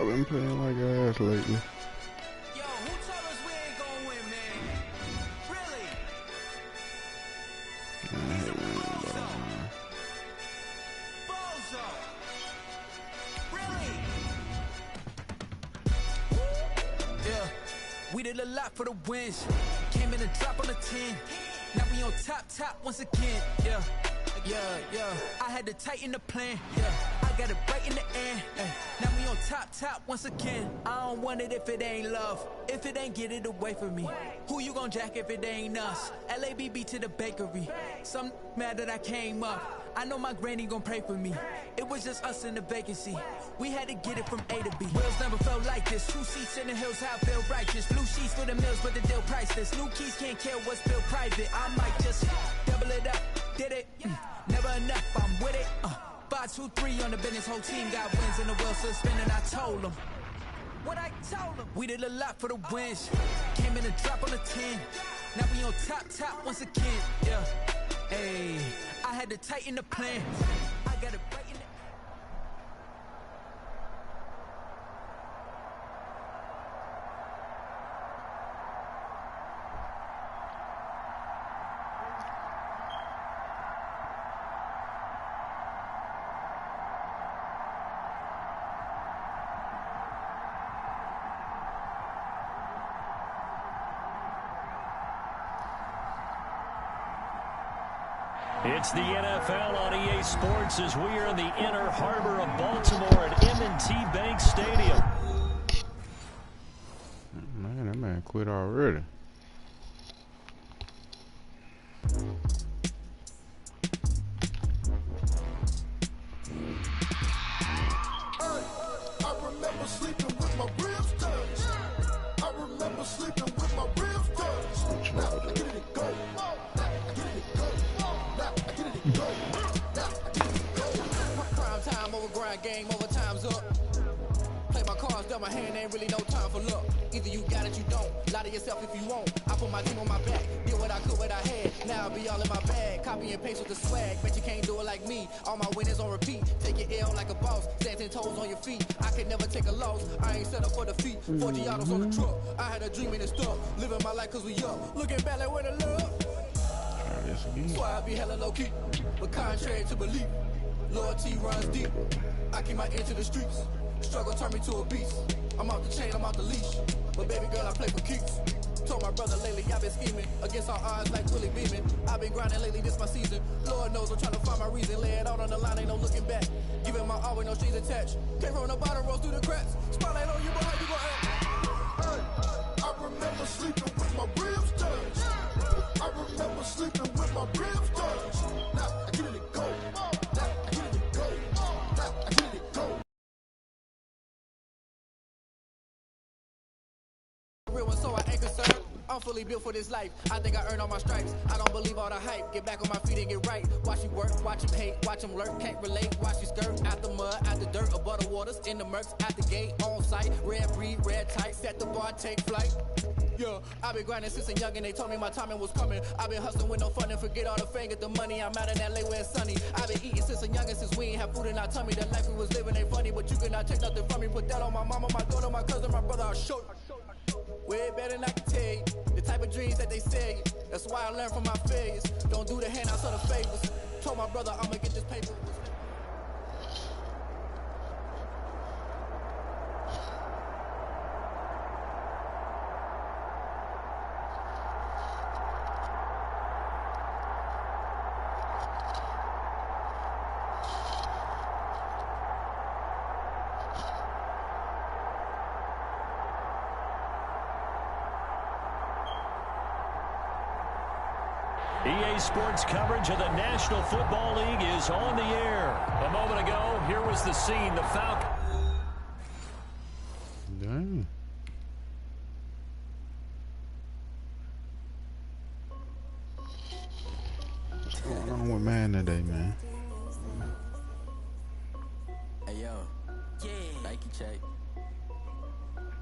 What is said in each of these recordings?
I've been playing like ass lately. Yo, who told us we ain't gonna win, man? Really? He's a bozo. Bozo. Really? Yeah, we did a lot for the wins. Came in a drop on the 10. Now we on top once again. Yeah. I had to tighten the plan. Yeah, I got it right in the end. Now we on top once again. I don't want it if it ain't love. If it ain't, get it away from me. Who you gon' jack if it ain't us? LABB to the bakery. Some mad that I came up. I know my granny gon' pray for me. It was just us in the vacancy. We had to get it from A to B. Wheels never felt like this. 2 seats in the hills, how I feel righteous. Blue sheets for the mills, but the deal priceless. New keys can't kill what's built private. I might just double it up. Did it? Never enough, I'm with it. 5, 2, 3 on the business. Whole team got wins and the wheels still spinning. I told them what I told them. We did a lot for the wins. Came in a drop on the 10. Now we on top once again. Yeah. Hey, I had to tighten the plan. I got it right in the It's the NFL on EA Sports as we are in the inner harbor of Baltimore at M&T Bank Stadium. Man, that man quit already. I remember sleeping with my ribs touched. I remember sleeping with my ribs touched. Now I get it go. prime time over grind, game over, time's up. Play my cards, dealt my hand, ain't really no time for luck. Either you got it, you don't. Lie to yourself if you won't. I put my team on my back, did what I could, what I had. Now I be all in my bag, copy and paste with the swag. Bet you can't do it like me. All my winners on repeat. Take your L like a boss, stand 10 toes on your feet. I could never take a loss. I ain't set up for defeat. 4 Giottos on the truck. I had a dream and it stuck. Living my life cause we up. Looking back like where the love. So I be hella low key, but contrary to belief, loyalty runs deep. I keep my ear to the streets. Struggle turned me to a beast. I'm out the chain, I'm out the leash. But baby girl, I play for keeps. Told my brother lately, I've been scheming against all odds like Willie Beeman. I've been grinding lately, this my season. Lord knows I'm trying to find my reason. Lay it out on the line, ain't no looking back. Giving my all with no strings attached. Came from the bottom, rose through the cracks. Spotlight on you, but how you gon' act? I remember sleeping with my ribs touched. I remember sleeping with my ribs touched. Now I get it go. Now I get it go. Now I get it go. Real one, so I ain't concerned. I'm fully built for this life. I think I earned all my stripes. I don't believe all the hype. Get back on my feet and get right. Watch you work, watch him hate, watch him lurk. Can't relate, watch you skirt. Out the mud, out the dirt, above the waters, in the murks, at the gate, on site. Red breed, red tight, set the bar, take flight. Yeah, I've been grinding since a youngin'. They told me my timing was coming. I've been hustling with no fun and forget all the fame, get the money. I'm out in LA where it's sunny. I've been eating since a youngin', since we ain't have food in our tummy. The life we was living ain't funny, but you cannot take nothing from me. Put that on my mama, my daughter, my cousin, my brother, I'll show you. Way better than I can tell you. The type of dreams that they sell you. That's why I learned from my failures. Don't do the handouts or the favors. Told my brother I'ma get this paper. EA Sports coverage of the National Football League is on the air. A moment ago, here was the scene. The Falcons. Dang. What's going on with man today, man? Hey yo, Nike check.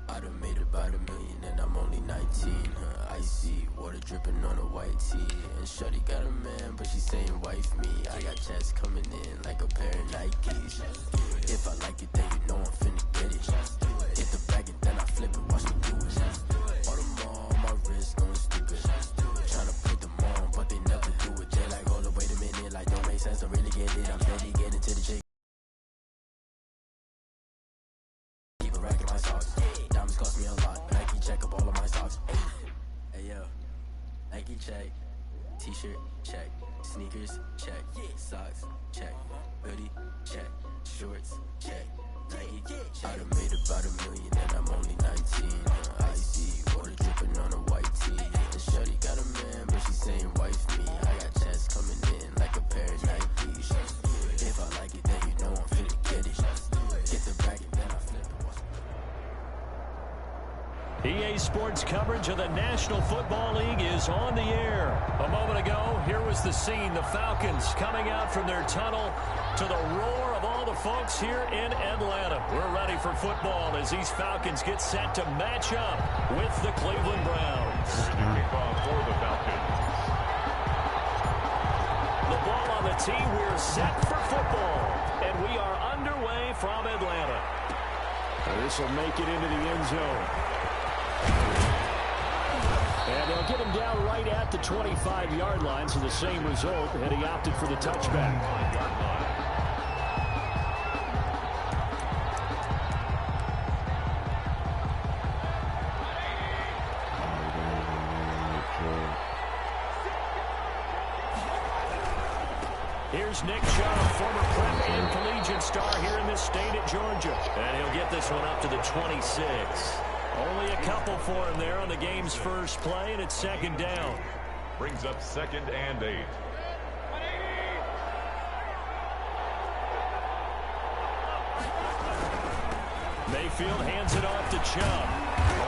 I done made about $1 million and I'm only 19. Icy water dripping on a white tee. And shorty got a man, but she saying wife me. I got checks coming in like a pair of Nikes. If I like it, then you know I'm finna get it. socks. Diamonds cost me a lot. Nike check up all of my socks. Hey yo, Nike check. T-shirt check. Sneakers check. Socks check. Hoodie check. Shorts check. Nike check. I done made about $1 million and I'm only 19. Icy water dripping on a white tee. And shorty got a man, but she saying wife me. I got checks coming in like a pair of Nikes. If I like it, then you know I'm finna get it. Get the bag and then I flip it. EA Sports coverage of the National Football League is on the air. A moment ago, here was the scene. The Falcons coming out from their tunnel to the roar of all the folks here in Atlanta. We're ready for football as these Falcons get set to match up with the Cleveland Browns. Kickoff for the Falcons. The ball on the tee. We're set for football. And we are underway from Atlanta. This will make it into the end zone. And they'll get him down right at the 25-yard line, so the same result, and he opted for the touchback. Here's Nick Chubb, former prep and collegiate star here in this state at Georgia. And he'll get this one up to the 26. Only a couple for him there on the game's first play, and it's second down. Brings up 2nd and 8. Mayfield hands it off to Chubb.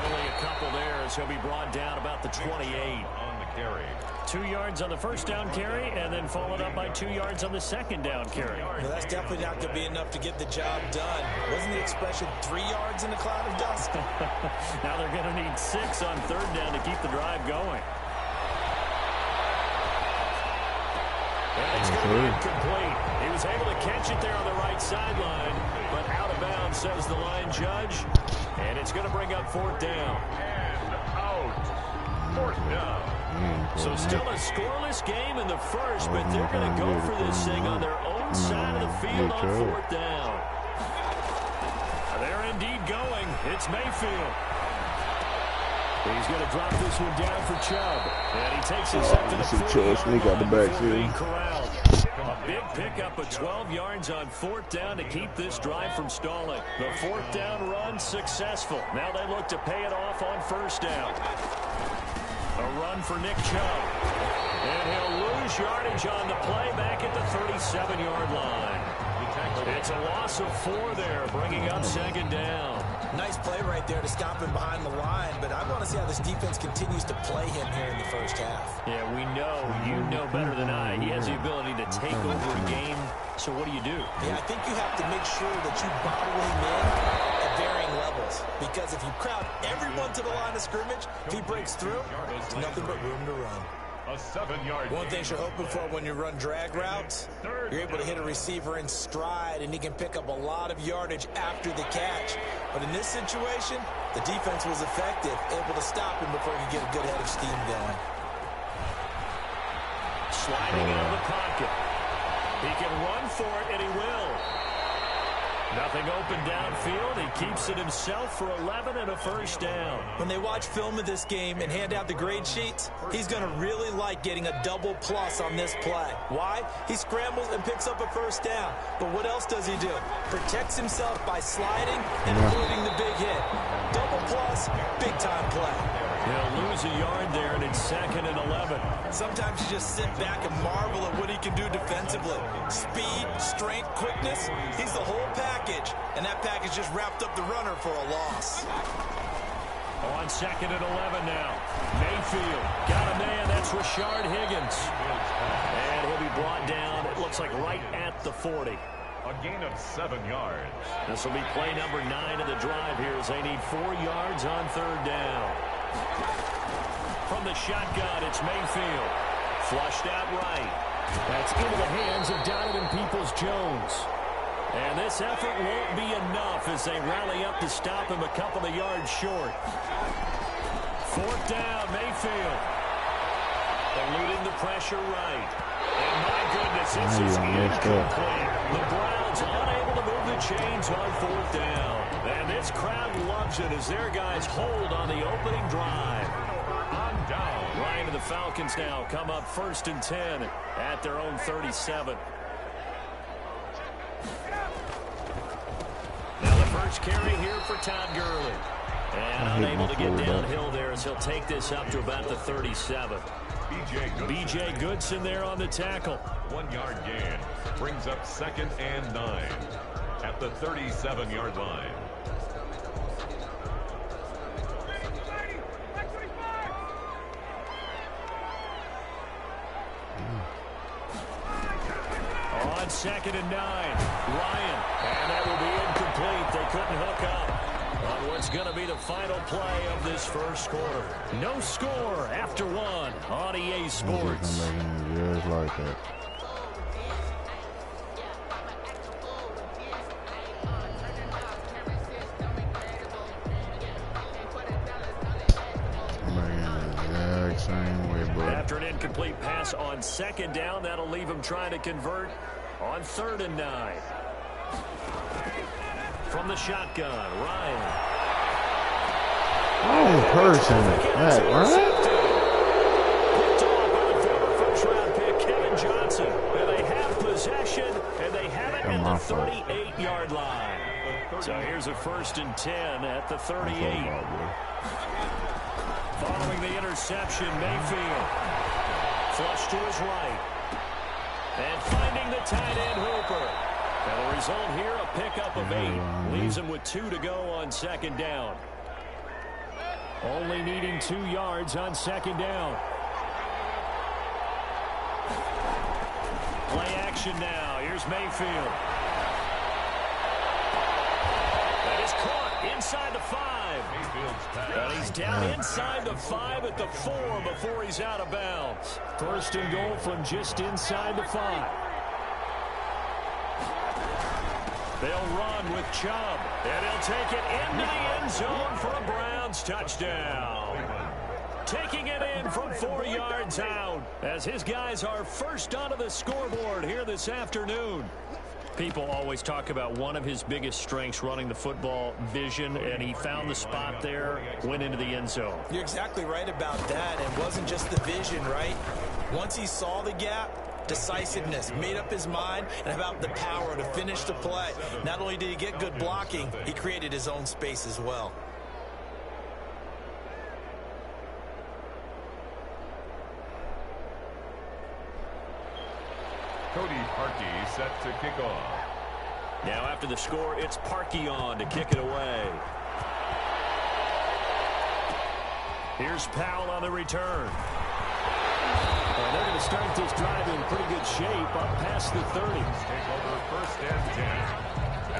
Only a couple there as he'll be brought down about the 28. On the carry. 2 yards on the first down carry, and then followed up by 2 yards on the second down carry. Well, that's definitely not going to be enough to get the job done. Wasn't the expression 3 yards in a cloud of dust? Now they're going to need 6 on third down to keep the drive going. And it's going to be incomplete. He was able to catch it there on the right sideline, but out of bounds, says the line judge. And it's going to bring up 4th down. And out. 4th down. So still a scoreless game in the first, but they're going to go for this thing on their own side of the field on 4th down. They're indeed going. It's Mayfield. He's going to drop this one down for Chubb. And he takes this up to the 40-yard line corralled. A big pickup of 12 yards on 4th down to keep this drive from stalling. The 4th down run successful. Now they look to pay it off on 1st down. A run for Nick Chubb. And he'll lose yardage on the play back at the 37-yard line. It's a loss of 4 there, bringing up 2nd down. Nice play right there to stop him behind the line, but I want to see how this defense continues to play him here in the first half. Yeah, we know, you know better than I, he has the ability to take over a game. So what do you do? Yeah, I think you have to make sure that you bottle him in at varying levels, because if you crowd everyone to the line of scrimmage, if he breaks through, there's nothing but room to run. A 7-yard. One thing you're hoping for when you run drag routes, you're able to hit a receiver in stride, and he can pick up a lot of yardage after the catch. But in this situation, the defense was effective, able to stop him before he could get a good head of steam going. Sliding out of the pocket. He can run for it, and he will. Nothing open downfield. He keeps it himself for 11 and a 1st down. When they watch film of this game and hand out the grade sheets, he's going to really like getting a double plus on this play. Why? He scrambles and picks up a 1st down. But what else does he do? Protects himself by sliding and avoiding the big hit. Double plus, big time play. He'll lose a yard there, and it's 2nd and 11. Sometimes you just sit back and marvel at what he can do defensively. Speed, strength, quickness, he's the whole package. And that package just wrapped up the runner for a loss. On 2nd and 11 now. Mayfield got a man. That's Rashard Higgins. And he'll be brought down, it looks like right at the 40. A gain of 7 yards. This will be play number 9 of the drive here as they need 4 yards on 3rd down. From the shotgun, it's Mayfield. Flushed out right. That's into the hands of Donovan Peoples-Jones. And this effort won't be enough as they rally up to stop him a couple of yards short. 4th down, Mayfield. Eluding the pressure right. And my goodness, this is incomplete. The Browns unable to move the chains on 4th down. And this crowd loves it as their guys hold on the opening drive. On down. Ryan and the Falcons now come up 1st and 10 at their own 37. Now the first carry here for Todd Gurley. And unable to get downhill there as he'll take this up to about the 37. B.J. Goodson there on the tackle. 1 yard gain. Brings up 2nd and 9 at the 37-yard line. On 2nd and 9, Ryan. And that will be incomplete. They couldn't hook up on what's going to be the final play of this first quarter. No score after 1 on EA Sports. Just like that. Same way, bud. After an incomplete pass on 2nd down, that'll leave him trying to convert on 3rd and 9. From the shotgun, Ryan. Oh, person. That, right? Picked off by the first-round pick, Kevin Johnson. And they have possession, and they have it at the 38-yard line. So here's a 1st and 10 at the 38. Following the interception, Mayfield. Flush to his right. And finding the tight end, Hooper. And the result here, a pickup of 8. Leaves him with 2 to go on 2nd down. Only needing 2 yards on 2nd down. Play action now. Here's Mayfield. That is caught inside the 5. And he's down inside the 5 at the 4 before he's out of bounds. 1st and goal from just inside the 5. They'll run with Chubb, and he'll take it into the end zone for a Browns touchdown. Taking it in from 4 yards out as his guys are first onto the scoreboard here this afternoon. People always talk about one of his biggest strengths running the football, vision, and he found the spot there, went into the end zone. You're exactly right about that. It wasn't just the vision, right? Once he saw the gap, decisiveness, made up his mind, and about the power to finish the play. Not only did he get good blocking, he created his own space as well. Cody Parkey set to kick off. Now after the score, it's Parkey on to kick it away. Here's Powell on the return. And they're going to start this drive in pretty good shape up past the 30. Take over 1st and 10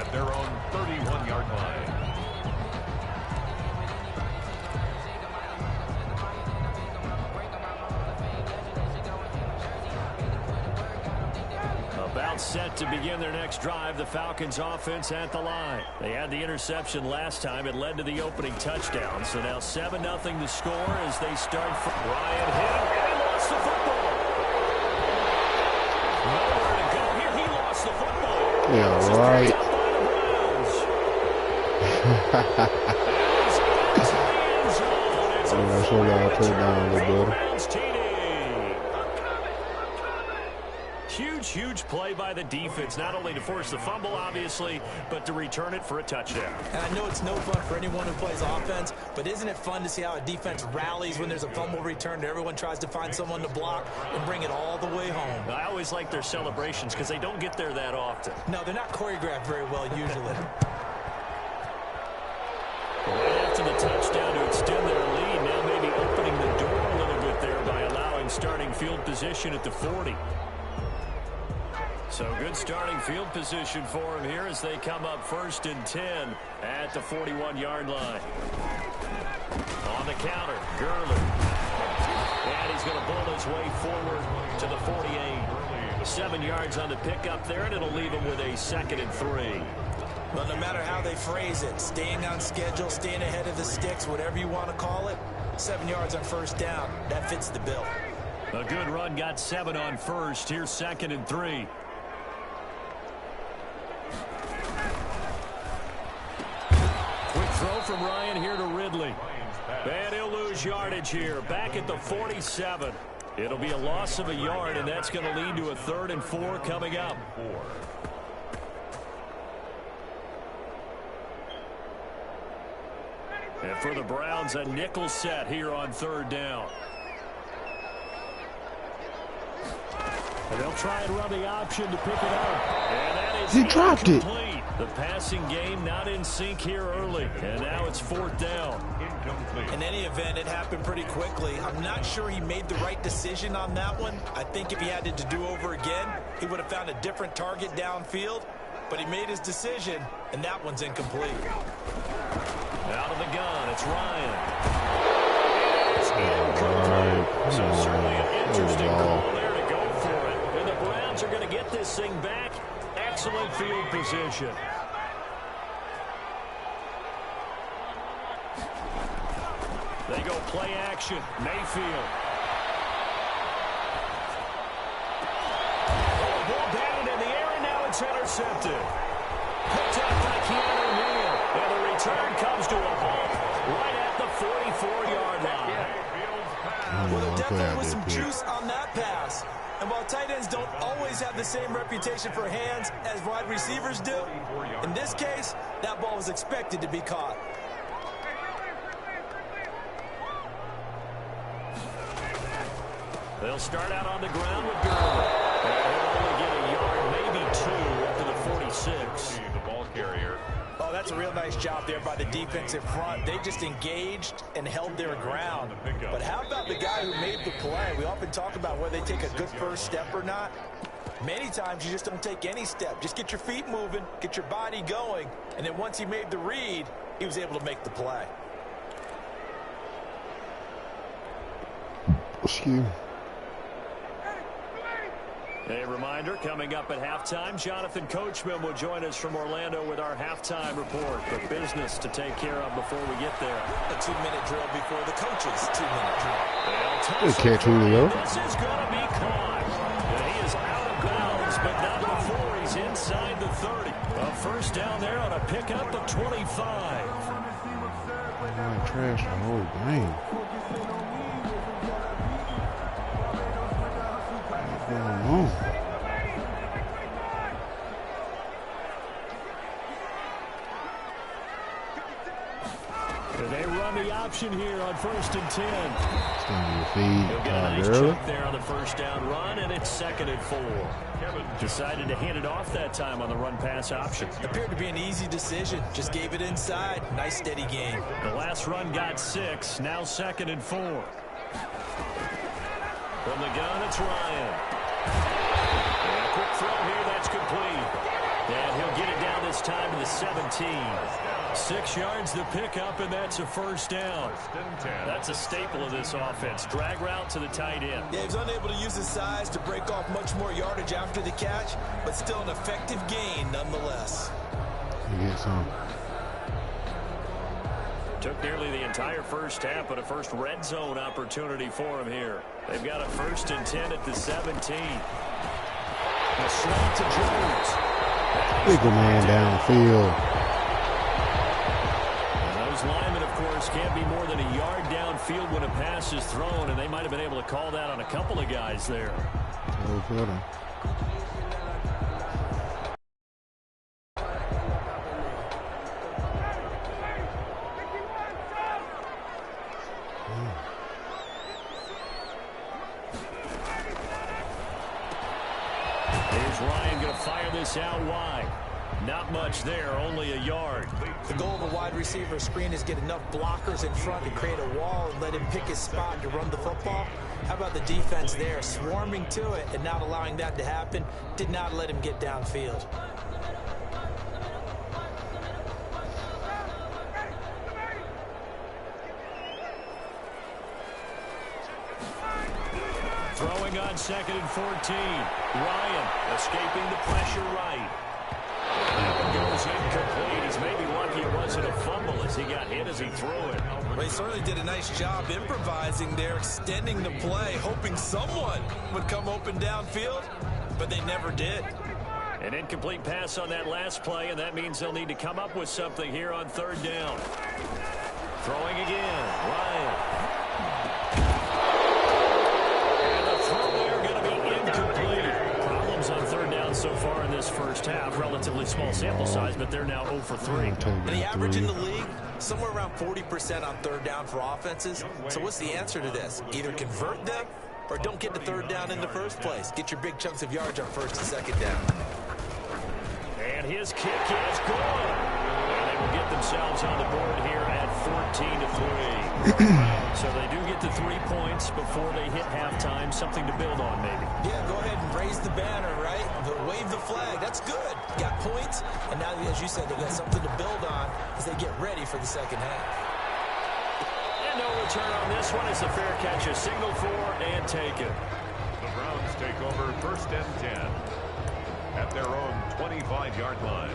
at their own 31-yard line. About set to begin their next drive, the Falcons offense at the line. They had the interception last time. It led to the opening touchdown. So now 7-0 the score as they start. Ryan hit him, and he lost the football. Nowhere to go here. He lost the football. Yeah, right. I'm going to show y'all put it down a little better. Huge play by the defense, not only to force the fumble, obviously, but to return it for a touchdown. And I know it's no fun for anyone who plays offense, but isn't it fun to see how a defense rallies when there's a fumble return and everyone tries to find someone to block and bring it all the way home? I always like their celebrations because they don't get there that often. No, they're not choreographed very well usually. Right after the touchdown to extend their lead, now maybe opening the door a little bit there by allowing starting field position at the 40. So good starting field position for him here as they come up 1st and 10 at the 41-yard line. On the counter, Gurley. And he's going to bull his way forward to the 48. 7 yards on the pickup there, and it'll leave him with a 2nd and 3. Well, no matter how they phrase it, staying on schedule, staying ahead of the sticks, whatever you want to call it, 7 yards on 1st down, that fits the bill. A good run, got 7 on 1st. Here's 2nd and 3. throw from Ryan here to Ridley. And he'll lose yardage here, back at the 47. It'll be a loss of a yard, and that's going to lead to a 3rd and 4 coming up. And for the Browns, a nickel set here on 3rd down. And they'll try and run the option to pick it up. And that is he dropped it. The passing game not in sync here early. And now it's 4th down. In any event, it happened pretty quickly. I'm not sure he made the right decision on that one. I think if he had to do over again, he would have found a different target downfield. But he made his decision, and that one's incomplete. Out of the gun, it's Ryan. So certainly an interesting call there to go for it. And the Browns are going to get this thing back. Excellent field position. They go play action. Mayfield. Oh, ball batted in the air, and now it's intercepted. Picked up by Keanu Neal. And the return comes to a halt right at the 44-yard line. Well, there definitely was some juice on that pass. And while tight ends don't always have the same reputation for hands as wide receivers do, in this case, that ball was expected to be caught. They'll start out on the ground with Gurley. They'll only get a yard, maybe 2, up to the 46. The ball carrier. Oh, that's a real nice job there by the defensive front. They just engaged and held their ground. But how about the guy who made the play? We often talk about whether they take a good first step or not. Many times you just don't take any step. Just get your feet moving, get your body going, and then once he made the read, he was able to make the play. Excuse me. A reminder, coming up at halftime, Jonathan Coachman will join us from Orlando with our halftime report. But business to take care of before we get there. A 2-minute drill before the coach's 2-minute drill. Good catch, Julio. This is going to be caught. And he is out of bounds, but not before he's inside the 30. A first down there on a pickup of 25. I trashed the whole game. They run the option here on 1st and 10. They'll get a nice chunk there on the first down run, and it's 2nd and 4. Decided to hand it off that time on the run-pass option. Appeared to be an easy decision. Just gave it inside. Nice, steady game. The last run got 6. Now 2nd and 4. From the gun, it's Ryan. And a quick throw here, that's complete. And he'll get it down this time to the 17. 6 yards the pickup, and that's a first down. That's a staple of this offense. Drag route to the tight end. Yeah, he was unable to use his size to break off much more yardage after the catch, but still an effective gain nonetheless. You get some. Took nearly the entire first half, but a first red zone opportunity for him here. They've got a 1st and 10 at the 17. A slant to Jones. Bigger man downfield. Linemen, of course, can't be more than a yard downfield when a pass is thrown, and they might have been able to call that on a couple of guys there. Here's Ryan going to fire this out wide. Not much there, only a yard. The goal of a wide receiver screen is get enough blockers in front to create a wall and let him pick his spot to run the football. How about the defense there, swarming to it and not allowing that to happen? Did not let him get downfield. Throwing on 2nd and 14. Ryan escaping the pressure right. Goes incomplete. He's maybe lucky it wasn't a fumble as he got hit as he threw it. Well, he certainly did a nice job improvising there, extending the play, hoping someone would come open downfield, but they never did. An incomplete pass on that last play, and that means they'll need to come up with something here on third down. Throwing again, Ryan. And the throw there going to be incomplete. Problems on third down so far in this first half. Relatively small sample size, but they're now 0 for 3. And the average in the league, somewhere around 40% on third down for offenses. So what's the answer to this? Either convert them or don't get to third down in the first place. Get your big chunks of yards on first and second down. And his kick is good. And they will get themselves on the board here at 14-3. So they do get to 3 points before they hit halftime. Something to build on, maybe. Yeah, go ahead and raise the banner, right? Wave the flag. That's good. Got points. And now, as you said, they've got something to build on as they get ready for the second half. And no return on this one. It's a fair catch, a signal for, and take it. The Browns take over 1st and 10 at their own 25-yard line.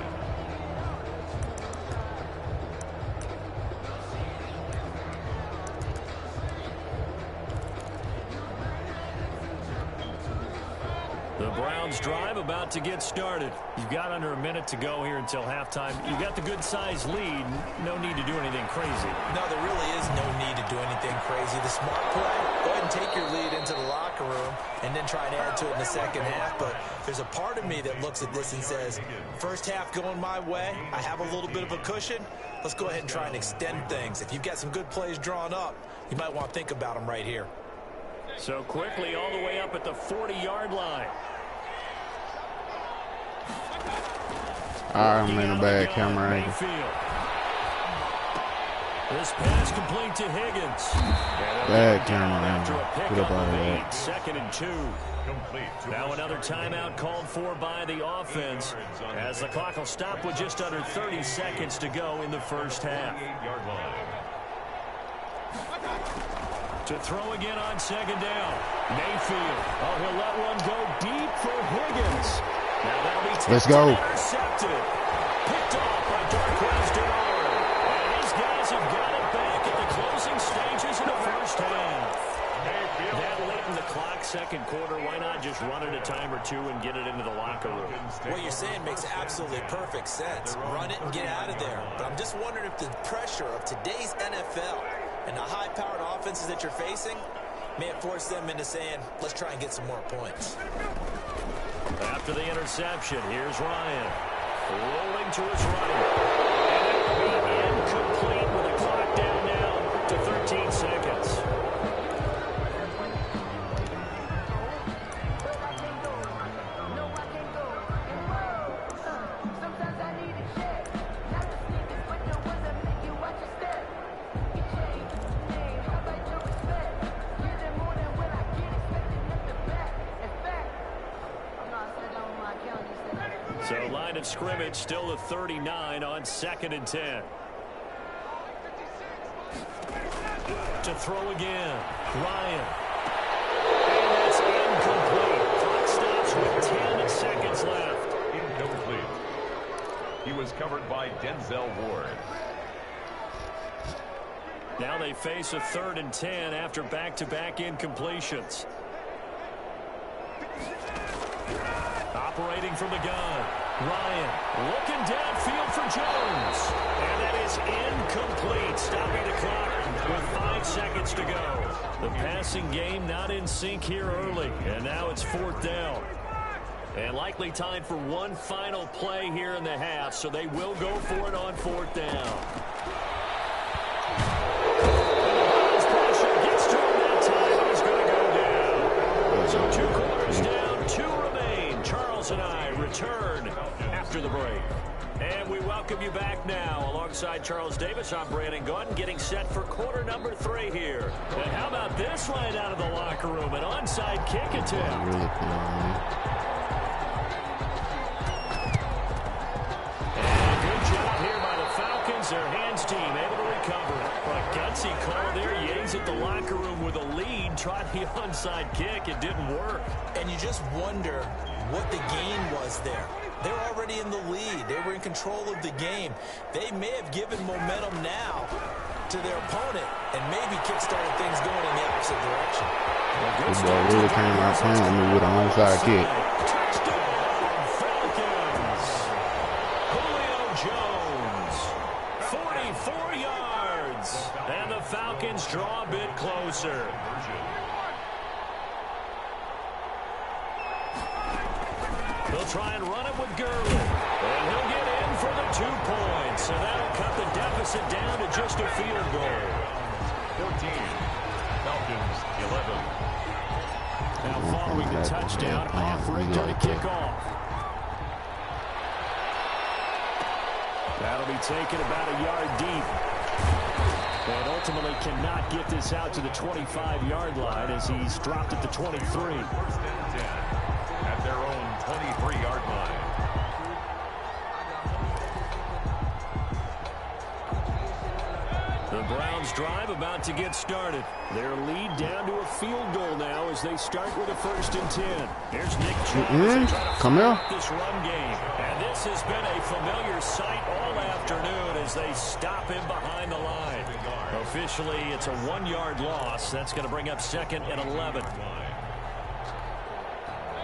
The Browns drive about to get started. You've got under a minute to go here until halftime. You've got the good-sized lead. No need to do anything crazy. No, there really is no need to do anything crazy. The smart play, go ahead and take your lead into the locker room and then try and add to it in the second half. But there's a part of me that looks at this and says, first half going my way, I have a little bit of a cushion. Let's go ahead and try and extend things. If you've got some good plays drawn up, you might want to think about them right here. So quickly all the way up at the 40-yard line. I'm in a bad camera angle. This pass complete to Higgins. Bad camera angle. Get up out of that. 2nd and 2. Now another timeout called for by the offense as the clock will stop with just under 30 seconds to go in the first half. To throw again on 2nd down. Mayfield. Oh, he'll let one go deep for Higgins. Now that'll be Let's go. Intercepted. Picked off by Darqueze Dennard. And these guys have got it back at the closing stages of the first half. That late in the clock, second quarter, why not just run it a time or two and get it into the locker room? What you're saying makes absolutely perfect sense. Run it and get out of there. But I'm just wondering if the pressure of today's NFL and the high-powered offenses that you're facing may have forced them into saying, let's try and get some more points. After the interception, here's Ryan. Rolling to his right. And it will be incomplete with the clock down now to 13 seconds. So line of scrimmage still a 39 on 2nd and 10. To throw again. Ryan. And that's incomplete. Clock stops with 10 seconds left. Incomplete. He was covered by Denzel Ward. Now they face a 3rd and 10 after back-to-back incompletions. Operating from the gun. Ryan looking downfield for Jones. And that is incomplete. Stopping the clock with 5 seconds to go. The passing game not in sync here early. And now it's 4th down. And likely time for one final play here in the half. So they will go for it on 4th down. His pressure gets to him that time. He's going to go down. So 2 quarters down, 2 remain. Charles and I return after the break. And we welcome you back now. Alongside Charles Davis, I'm Brandon Gunn, getting set for quarter number 3 here. And how about this right out of the locker room? An onside kick attempt. And good job here by the Falcons. Their hands team able to recover it. But a gutsy call there. Yates at the locker room with a lead. Tried the onside kick. It didn't work. And you just wonder what the gain was there. They're already in the lead. They were in control of the game. They may have given momentum now to their opponent and maybe kickstarted things going in the opposite direction. This boy really came out playing me with an onside kick. Touchdown, Falcons. Browns draw a bit closer. He'll try and run it with Gurley. And he'll get in for the 2 points. So that'll cut the deficit down to just a field goal. 14. Falcons 11. Now following the touchdown, off Richter to kick off. That'll be taken about a yard deep. And ultimately cannot get this out to the 25-yard line as he's dropped at the 23. First and 10 at their own 23-yard line. The Browns drive about to get started. Their lead down to a field goal now as they start with a 1st and 10. Here's Nick Chubb. Come here. This run game. And this has been a familiar sight all afternoon as they stop him behind the line. Officially, it's a 1-yard loss. That's going to bring up 2nd and 11.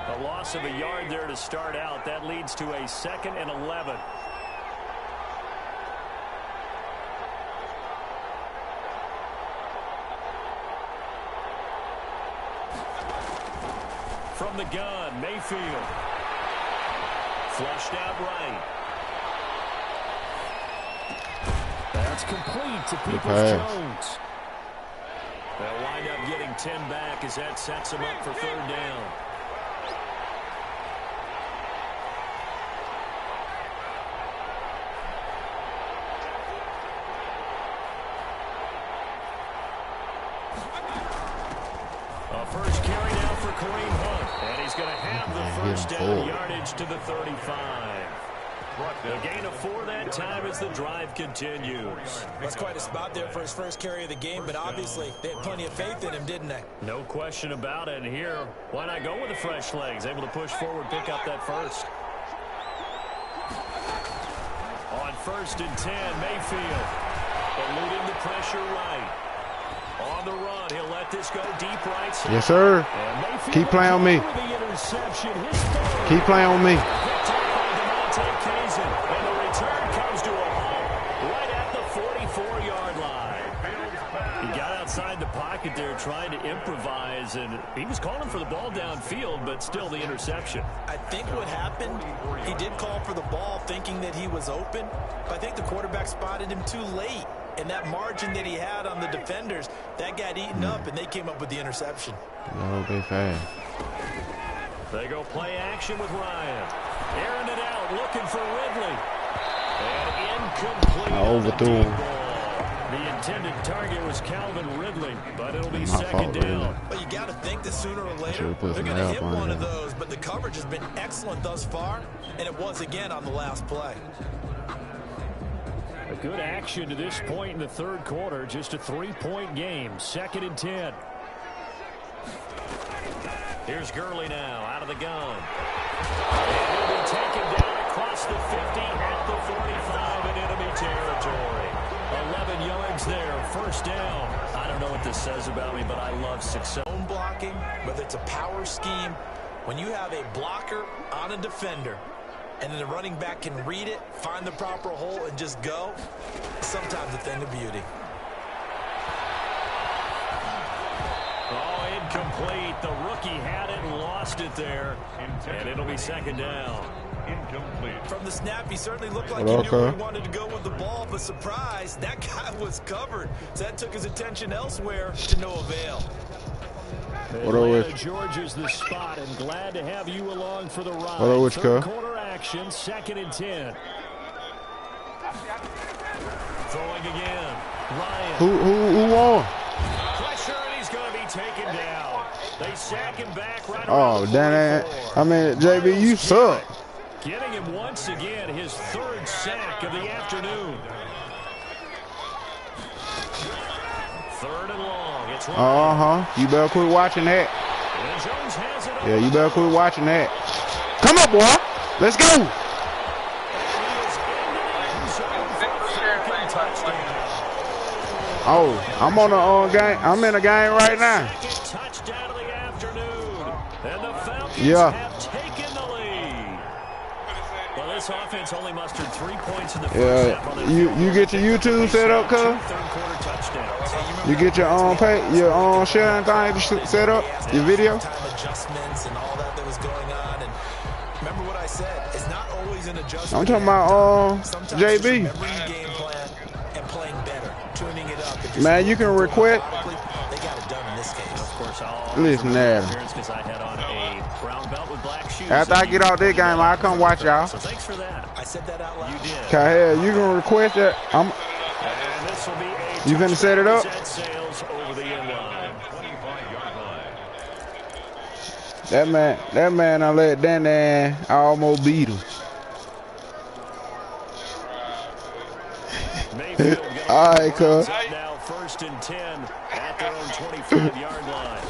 A loss of a yard there to start out. That leads to a 2nd and 11. From the gun, Mayfield. Flushed out right. That's complete to Peoples-Jones. They'll wind up getting 10 back as that sets them up for 3rd down. A first carry now for Kareem Hunt. And he's going to have the 1st down yardage to the 35. A gain of 4 that time as the drive continues. That's quite a spot there for his first carry of the game, but obviously they had plenty of faith in him, didn't they? No question about it. And here, why not go with the fresh legs? Able to push forward, pick up that first. On 1st and 10, Mayfield eluding the pressure right. On the run, he'll let this go deep right side. Yes, sir. Keep playing on me. Keep playing on me. And the return comes to a halt right at the 44-yard line. He got outside the pocket there trying to improvise, and he was calling for the ball downfield, but still the interception. I think what happened, he did call for the ball thinking that he was open, but I think the quarterback spotted him too late. And that margin that he had on the defenders, that got eaten up, and they came up with the interception. No, they fast. They go play action with Ryan. Airing it out, looking for Ridley. And incomplete. I overthrew him. The intended target was Calvin Ridley, but it'll be 2nd down. But you got to think that sooner or later they're going to hit one of those. But the coverage has been excellent thus far, and it was again on the last play. A good action to this point in the 3rd quarter. Just a 3-point game. 2nd and 10. Here's Gurley now out of the gun. And he'll be taken down across the 50 at the 45 in enemy territory. 11 yards there. 1st down. I don't know what this says about me, but I love success. Zone blocking, whether it's a power scheme, when you have a blocker on a defender, and then the running back can read it, find the proper hole, and just go, sometimes a thing of beauty. Oh, incomplete. The rookie had it and lost it there. And it'll be 2nd down. Incomplete. From the snap, he certainly looked like he knew where he wanted to go with the ball, but surprise, that guy was covered. So that took his attention elsewhere to no avail. Atlanta, Georgia's the spot, and glad to have you along for the ride. 3rd quarter action, 2nd and 10. Throwing again. Ryan. Who won? Pressure, and he's going to be taken down. They sack him back right around the 44. I mean, JB, you suck. Getting him once again, his 3rd sack of the afternoon. 3rd and long. It's You better quit watching that. Yeah, you better quit watching that. Come up, boy. Let's go. Oh, I'm on a game. I'm in a game right now. Touchdown of the afternoon. And the Falcons have taken the lead. Well, this offense only mustered 3 points in the first half. You get your YouTube set up, cuz? 3rd quarter touchdowns. You get your own sharing thing set up, your video. Time adjustments and all that was going on. And remember what I said? It's not always an adjustment. I'm talking about Sometimes JB. just remembering the game plan and playing better, tuning it up. And Man, you can request. They got it done in this case. Of course, Listen there. After I get out this game, I'll come watch y'all. So thanks for that. I said that out loud. You did. Okay, you can request it. And this will be a You finna set it up? Sales over the end line. 25-yard line. That man, I let Danny almost beat him. Mayfield All right, cuz. now 1st and 10 at their own 25-yard line.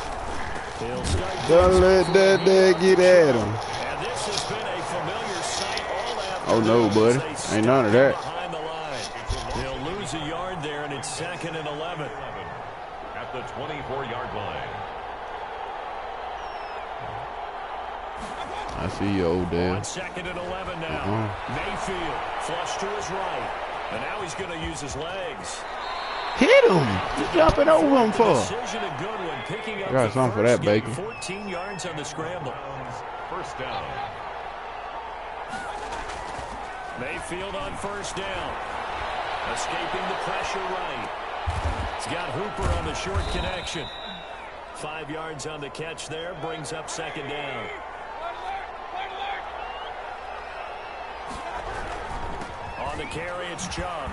He'll start. Don't let that dad get at him. And this has been a familiar sight all Oh no, buddy. Ain't none of that. behind the line. They'll lose a yard there, and it's 2nd and 11. At the 24-yard line. I see you, Odell. On 2nd and 11 now. Mayfield flush to his right. And now he's going to use his legs. Hit him. You jumping over him for? Decision a good one, picking up Got the something for that, first, getting Bacon. 14 yards on the scramble. First down. Mayfield on 1st down. Escaping the pressure right. He's got Hooper on the short connection. 5 yards on the catch there, brings up 2nd down. On the carry, it's Chubb.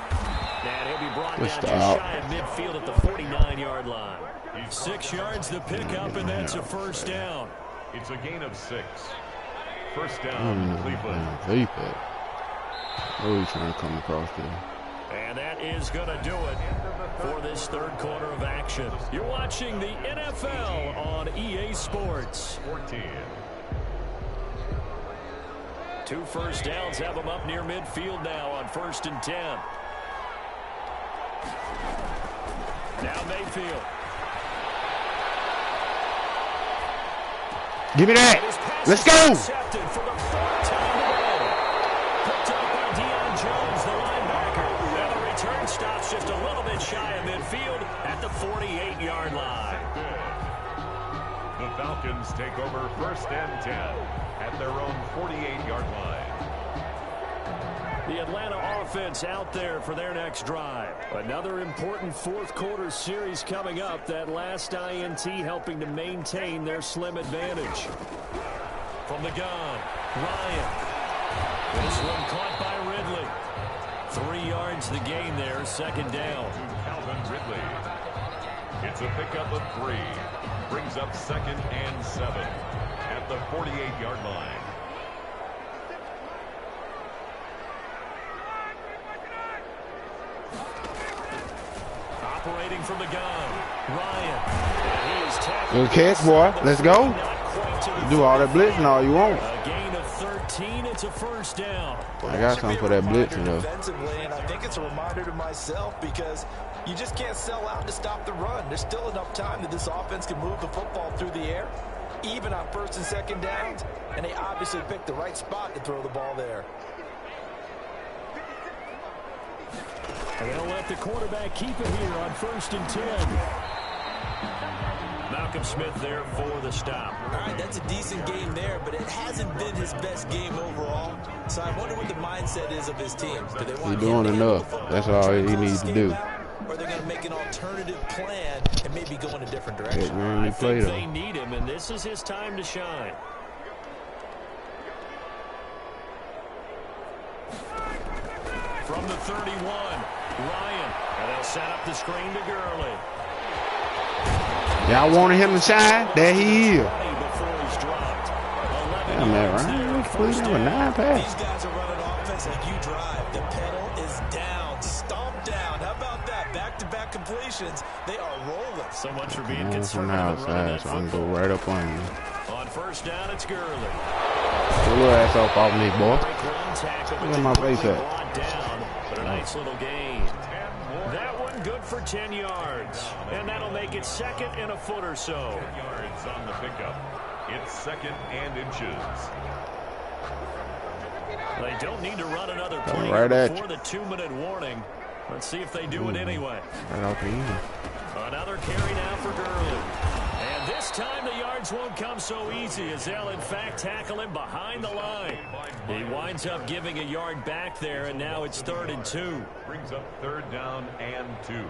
And he'll be brought down just shy of midfield at the 49-yard line. 6 yards to pick up, and that's a 1st down. It's a gain of 6. First down, Cleveland. Oh, he's trying to come across there. And that is going to do it for this 3rd quarter of action. You're watching the NFL on EA Sports. 14. 2 first downs have them up near midfield now on 1st and 10. Now Mayfield. Give me that. Let's go. Intercepted for the 4th time today. Picked up by Deion Jones, the linebacker. And the return stops just a little bit shy of midfield at the 48-yard line. The Falcons take over 1st and 10 at their own 48-yard line. The Atlanta offense out there for their next drive. Another important 4th quarter series coming up. That last INT helping to maintain their slim advantage. From the gun, Ryan. This one caught by Ridley. 3 yards the gain there, 2nd down. Calvin Ridley. It's a pickup of 3. Brings up 2nd and 7 at the 48-yard line. Operating from the gun, Ryan. And he is tackled. Good catch, boy. Let's go. Do all that blitzing all you want. A gain of 13. It's a 1st down. I got something for that blitzing, though. Defensively, and I think it's a reminder to myself because you just can't sell out to stop the run. There's still enough time that this offense can move the football through the air, even on 1st and 2nd downs, and they obviously picked the right spot to throw the ball there. They'll let the quarterback keep it here on 1st and 10. Malcolm Smith there for the stop. All right, that's a decent game there, but it hasn't been his best game overall. So I wonder what the mindset is of his team. Do they want He's doing enough. That's all he needs to do. Or are they going to make an alternative plan and maybe go in a different direction? I think they need him, and this is his time to shine. From the 31, Ryan. And they'll set up the screen to Gurley. Y'all wanted him to shine? There he is. Before he's dropped. Damn, man, Ryan. Please have a 9 pass. These guys are running offense like you drive. The pedal is down, stomped down. How about that? Back-to-back completions. They are rolling. So much for being From concerned. outside, so I can go right up on you. On 1st down, it's Gurley. Pull your ass off me, boy. Where's my face at? Down, but a nice little gain. That one good for 10 yards. And that'll make it 2nd and a foot or so. 10 yards on the pickup. It's 2nd and inches. They don't need to run another play right at before the 2-minute warning. Let's see if they do it anyway. Right off the end. Another carry now for Gurley. And this time the yards won't come so easy as they'll, in fact, tackle him behind the line. He winds up giving a yard back there, and now it's 3rd and 2. Brings up 3rd down and 2.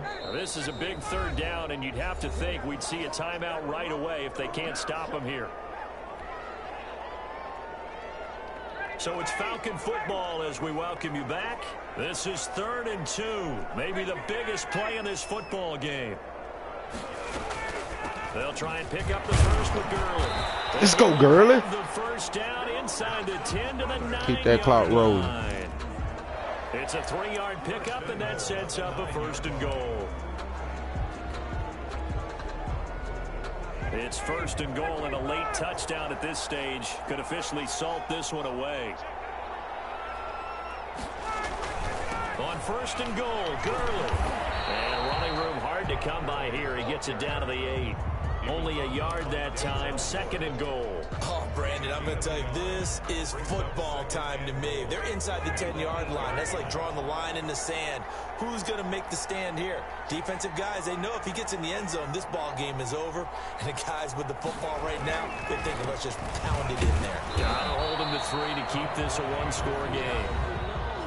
Now, this is a big 3rd down, and you'd have to think we'd see a timeout right away if they can't stop him here. So it's Falcon football as we welcome you back. This is 3rd and 2. Maybe the biggest play in this football game. They'll try and pick up the first with Gurley. Let's go, Gurley. The first down inside the 10 to the 9. Keep that clock rolling. Line. It's a 3-yard pickup, and that sets up a 1st and goal. It's 1st and goal, and a late touchdown at this stage could officially salt this one away. On 1st and goal, Gurley. And running room hard to come by here. He gets it down to the 8. Only a yard that time, 2nd and goal. Oh, Brandon, I'm going to tell you, this is football time to me. They're inside the 10-yard line. That's like drawing the line in the sand. Who's going to make the stand here? Defensive guys, they know if he gets in the end zone, this ball game is over. And the guys with the football right now, they're thinking, let's just pound it in there. Gotta hold him to 3 to keep this a 1-score game.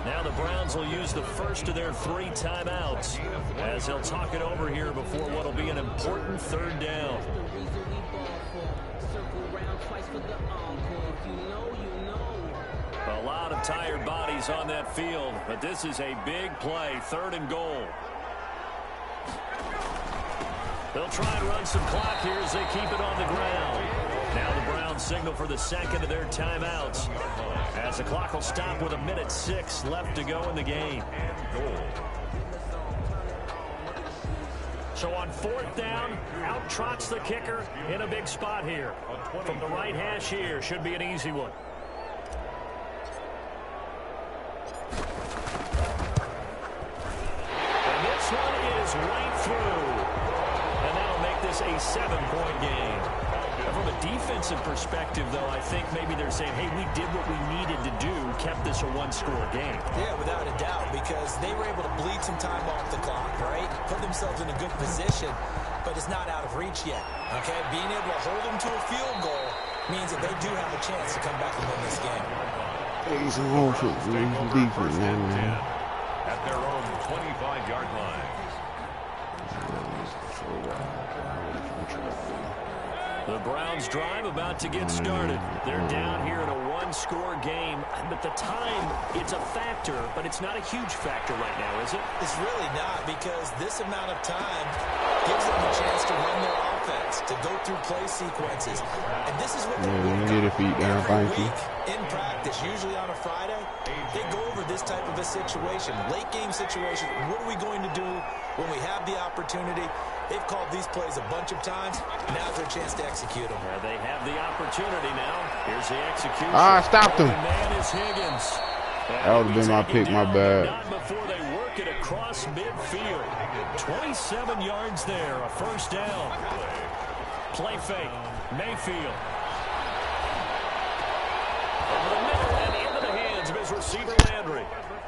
Now the Browns will use the first of their 3 timeouts as they'll talk it over here before what will be an important 3rd down. A lot of tired bodies on that field, but this is a big play, 3rd and goal. They'll try and run some clock here as they keep it on the ground. Now the Browns signal for the 2nd of their timeouts as the clock will stop with 1:06 left to go in the game. So on 4th down, out trots the kicker in a big spot here. From the right hash here, should be an easy one. And this one is right through. And that'll make this a 7-point game. From a defensive perspective, though, I think maybe they're saying, hey, we did what we needed to do, kept this a 1-score game. Yeah, without a doubt, because they were able to bleed some time off the clock, right? Put themselves in a good position, but it's not out of reach yet, okay? Being able to hold them to a field goal means that they do have a chance to come back and win this game. He's an awful defense, man. At their own 25-yard line. The Browns drive about to get started. They're down here in a 1-score game, but the time, it's a factor, but it's not a huge factor right now, is it? It's really not, because this amount of time gives them a chance to run their offense, to go through play sequences. And this is what they get a feet down, every week in practice, usually on a Friday. They go over this type of a situation, late game situation. What are we going to do when we have the opportunity? They've called these plays a bunch of times. Now's their chance to execute them. They have the opportunity now. Here's the execution. I stopped him. Man is Higgins. That would have been my pick, my bad. Not before they work it across midfield. 27 yards there, a 1st down. Play fake, Mayfield. Over the middle and into the hands of his receiver Landry.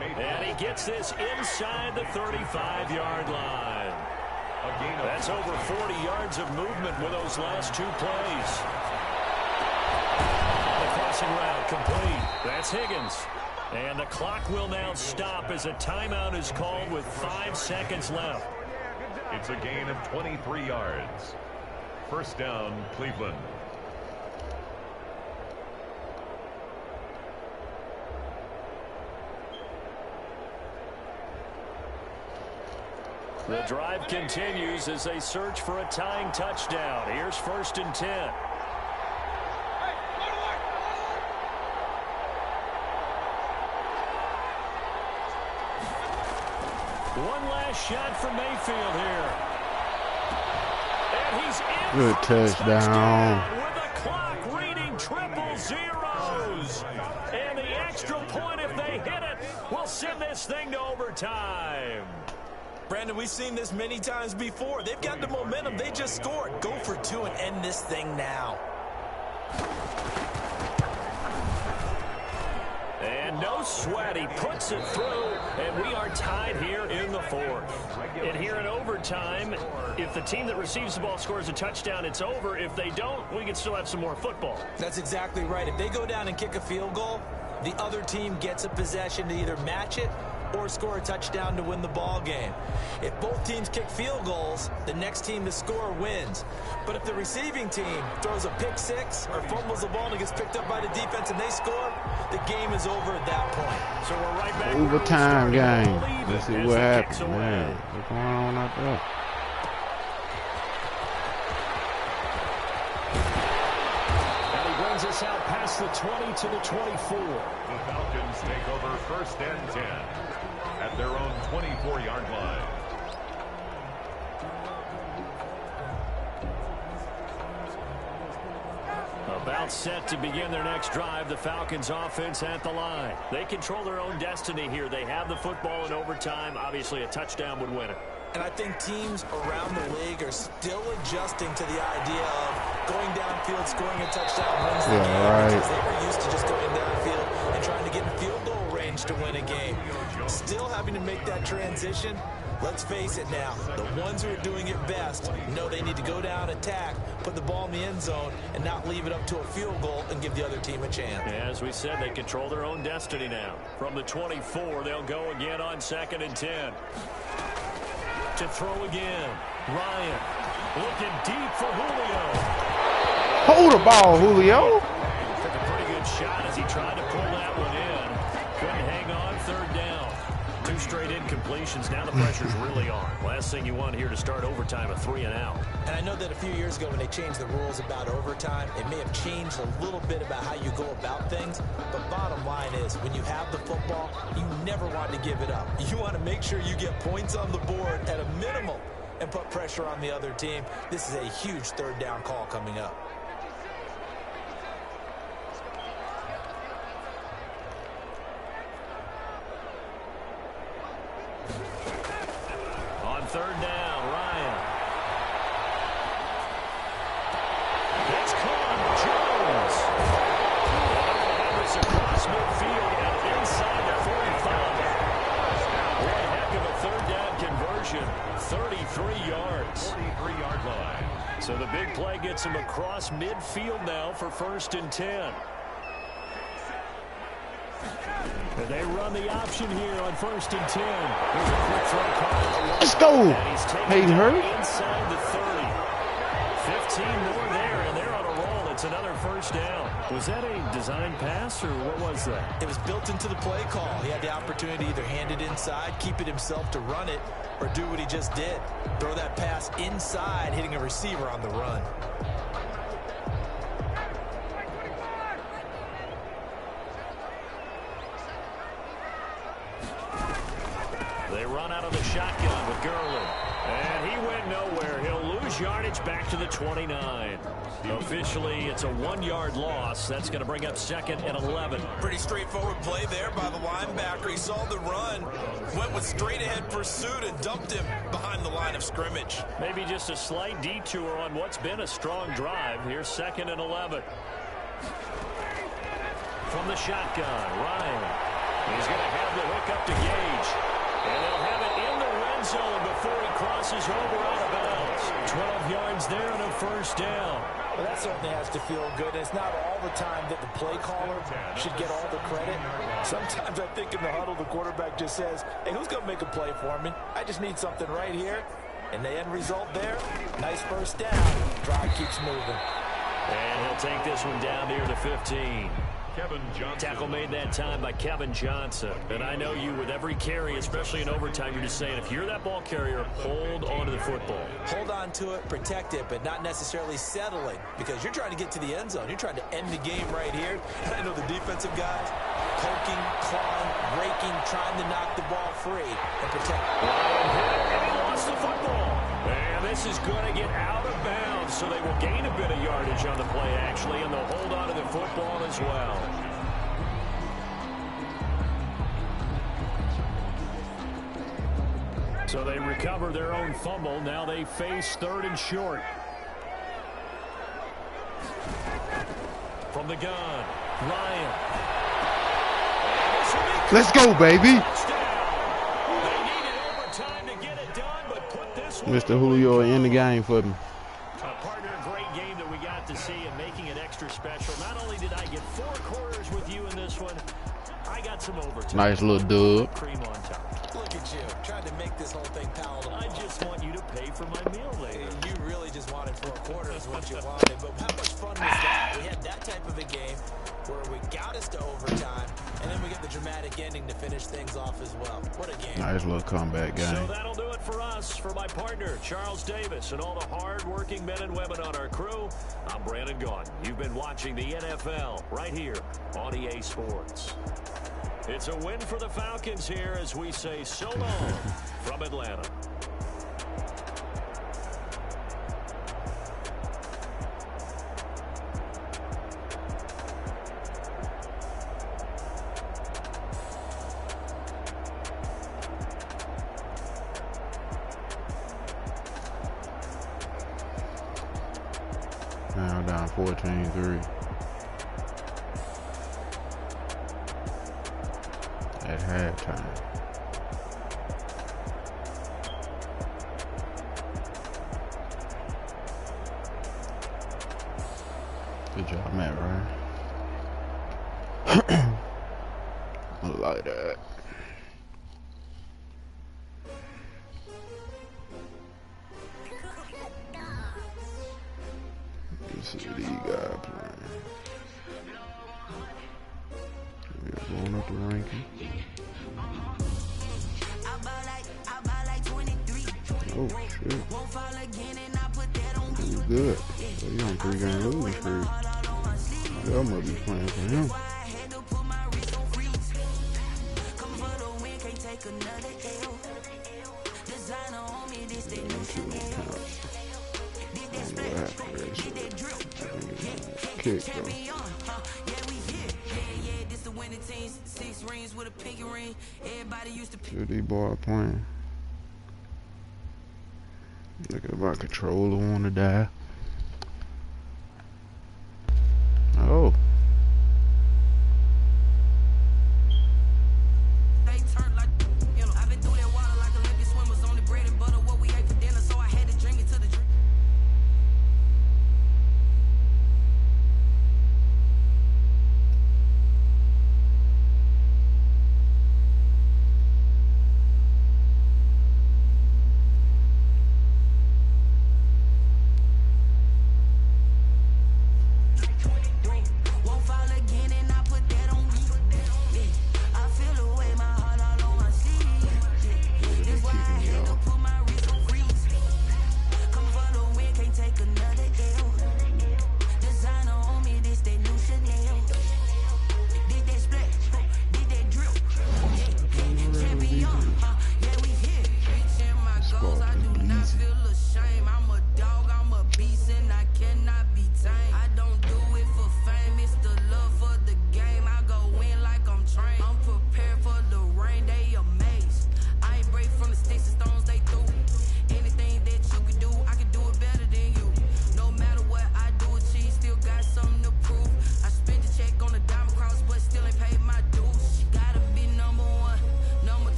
And he gets this inside the 35-yard line. That's over 40 yards of movement with those last 2 plays. The crossing route complete. That's Higgins. And the clock will now stop as a timeout is called with 5 seconds left. It's a gain of 23 yards. 1st down, Cleveland. The drive continues as they search for a tying touchdown. Here's 1st and 10. One last shot for Mayfield here. And he's in. Good touchdown. With the clock reading 000. And the extra point, if they hit it, will send this thing to overtime. Brandon, we've seen this many times before. They've got the momentum. They just scored. Go for 2 and end this thing now. And no sweat. He puts it through, and we are tied here in the fourth. And here in overtime, if the team that receives the ball scores a touchdown, it's over. If they don't, we can still have some more football. That's exactly right. If they go down and kick a field goal, the other team gets a possession to either match it or score a touchdown to win the ball game. If both teams kick field goals, the next team to score wins. But if the receiving team throws a pick six or fumbles the ball and it gets picked up by the defense and they score, the game is over at that point. So we're right back. Overtime game. Let's see what happens, man. What's going on out there? And he brings us out past the 20 to the 24. The Falcons take over 1st and 10 at their own 24-yard line. About set to begin their next drive. The Falcons offense at the line. They control their own destiny here. They have the football in overtime. Obviously, a touchdown would win it. And I think teams around the league are still adjusting to the idea of going downfield, scoring a touchdown wins the game. Right. Because they were used to just going downfield and trying to get in field goal range to win a game. Still having to make that transition. Let's face it now, the ones who are doing it best know they need to go down, attack, put the ball in the end zone, and not leave it up to a field goal and give the other team a chance. As we said, they control their own destiny now. From the 24, they'll go again on 2nd and 10. To throw again. Ryan looking deep for Julio. Hold the ball, Julio. Took a pretty good shot as he tried to pull that one in. Couldn't hang on. 3rd down. 2 straight incompletions. Now the pressure's really on. Last thing you want here to start overtime, a 3 and out. And I know that a few years ago when they changed the rules about overtime, it may have changed a little bit about how you go about things. But bottom line is, when you have the football, you never want to give it up. You want to make sure you get points on the board at a minimum and put pressure on the other team. This is a huge 3rd down call coming up. On 3rd down, Ryan. That's caught. Jones. It's across midfield and inside the 45. What a heck of a 3rd down conversion. 33 yards. 43-yard line. So the big play gets him across midfield now for 1st and 10. And they run the option here on 1st and 10. Here's a quick throw call. Let's go. Hayden Hurst. Inside the 30. 15 more there, and they're on a roll. It's another 1st down. Was that a design pass, or what was that? It was built into the play call. He had the opportunity to either hand it inside, keep it himself to run it, or do what he just did. Throw that pass inside, hitting a receiver on the run. They run out of the shotgun with Gurley. And he went nowhere. He'll lose yardage back to the 29. Officially, it's a 1-yard loss. That's going to bring up 2nd and 11. Pretty straightforward play there by the linebacker. He saw the run, went with straight-ahead pursuit, and dumped him behind the line of scrimmage. Maybe just a slight detour on what's been a strong drive. Here's 2nd and 11. From the shotgun, Ryan. He's going to have the hook up to Gage. And they'll have it in the red zone before he crosses over out of bounds. 12 yards there and a 1st down. Well, that certainly has to feel good. It's not all the time that the play caller should get all the credit. Sometimes I think in the huddle, the quarterback just says, hey, who's going to make a play for me? I just need something right here. And the end result there, nice 1st down. Drive keeps moving. And he'll take this one down near the 15. Kevin Johnson. Tackle made that time by Kevin Johnson. And I know you, with every carry, especially in overtime, you're just saying, if you're that ball carrier, hold on to the football. Hold on to it, protect it, but not necessarily settling, because you're trying to get to the end zone. You're trying to end the game right here. And I know the defensive guys, poking, clawing, raking, trying to knock the ball free and protect. And lost the football. And this is going to get out of bounds, so they will gain a bit of yardage on the play, actually, and they'll hold on to the football as well. So they recover their own fumble. Now they face 3rd and short. From the gun, Ryan. And this Let's go, baby. Mr. Julio in the game for me. A partner, great game that we got to see and making it extra special. Not only did I get 4 quarters with you in this one, I got some overtime. Nice little dub. Cream on top. Look at you, trying to make this whole thing palatable. I just want you to pay for my meal later. You really just wanted 4 quarters what you wanted, but how much fun was that? We had that type of a game where we got us to overtime, and then we got the dramatic ending to finish things off as well. What a game. Nice little comeback game. So that'll do it for us. For my partner, Charles Davis, and all the hard-working men and women on our crew, I'm Brandon Gaudin. You've been watching the NFL right here on EA Sports. It's a win for the Falcons here as we say so long from Atlanta. Now down 14-3. At halftime. Good job, Matt, right? I like that. This is these guys playing. We're going up the ranking. Oh shit. He's good. So he on 3-game losing streak. Y'all must be playing for him. Kick, bro. Should these boys playing? Look at my controller wanna die. Oh.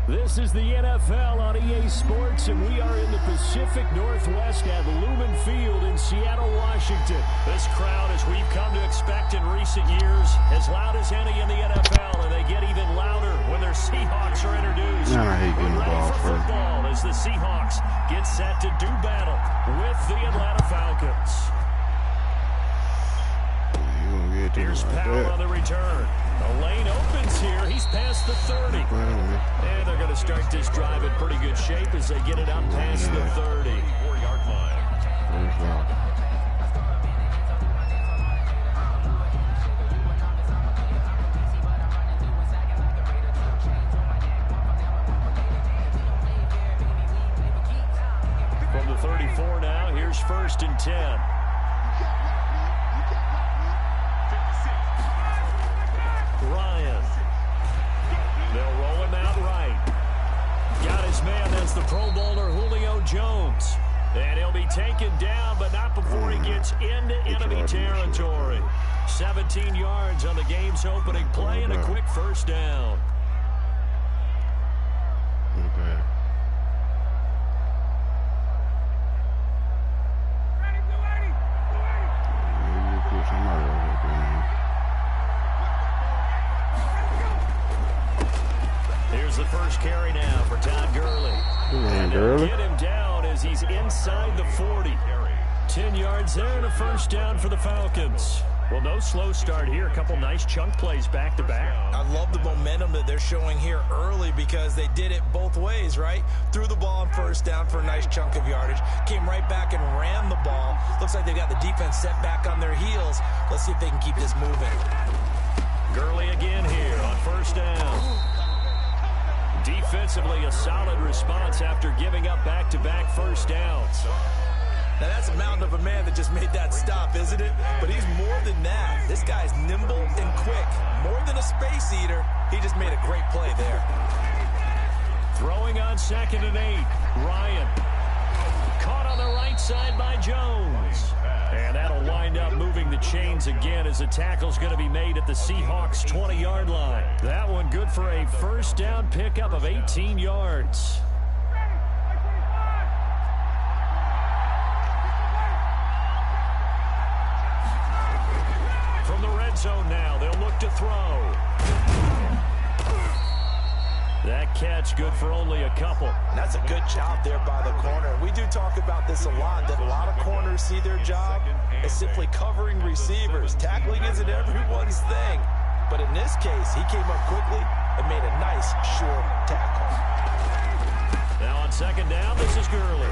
This is the NFL on EA Sports, and we are in the Pacific Northwest at Lumen Field in Seattle, Washington. This crowd, as we've come to expect in recent years, as loud as any in the NFL, and they get even louder when their Seahawks are introduced. Man, I hate getting the ball first. Football as the Seahawks get set to do battle with the Atlanta Falcons. Here's Powell on the return. The lane opens here. He's past the 30. And they're going to start this drive in pretty good shape as they get it up past the 30-yard line. From the 34 now, here's 1st and 10. Ryan. They'll roll him out right. Got his man as the Pro Bowler Julio Jones. And he'll be taken down, but not before he gets into enemy territory. 17 yards on the game's opening play and a quick first down. Okay. Here's the first carry now for Todd Gurley. And they'll get him down as he's inside the 40. 10 yards there and a first down for the Falcons. Well, no slow start here. A couple nice chunk plays back-to-back. I love the momentum that they're showing here early because they did it both ways, right? Threw the ball on first down for a nice chunk of yardage. Came right back and ran the ball. Looks like they've got the defense set back on their heels. Let's see if they can keep this moving. Gurley again here on first down. Defensively, a solid response after giving up back-to-back first downs. Now, that's a mountain of a man that just made that stop, isn't it? But he's more than that. This guy's nimble and quick. More than a space eater, he just made a great play there. Throwing on 2nd and 8. Ryan. Caught on the right side by Jones. And that'll wind up moving the chains again as the tackle's going to be made at the Seahawks' 20-yard line. That one good for a first down pickup of 18 yards. From the red zone now, they'll look to throw. That catch good for only a couple. That's a good job there by the corner. We do talk about this a lot, that a lot of corners see their job as simply covering receivers. Tackling isn't everyone's thing. But in this case, he came up quickly and made a nice, sure tackle. Now on 2nd down, this is Gurley.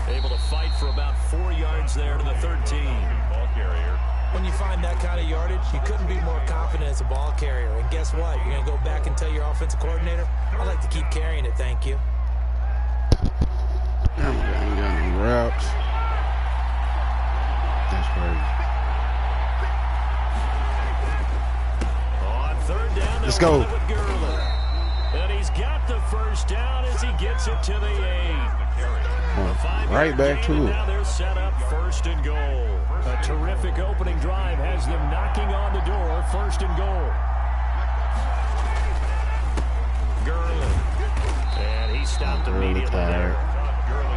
Able to fight for about 4 yards there to the 13. Ball carrier. When you find that kind of yardage, you couldn't be more confident as a ball carrier. And guess what? You're going to go back and tell your offensive coordinator, I'd like to keep carrying it, thank you. I ain't got any routes. That's crazy. On 3rd down, let's go. With Gurley. And he's got the first down as he gets it to the 8. Right back to it. Now they're set up 1st and goal. A terrific opening drive has them knocking on the door. 1st and goal. Gurley. And he stopped immediately there.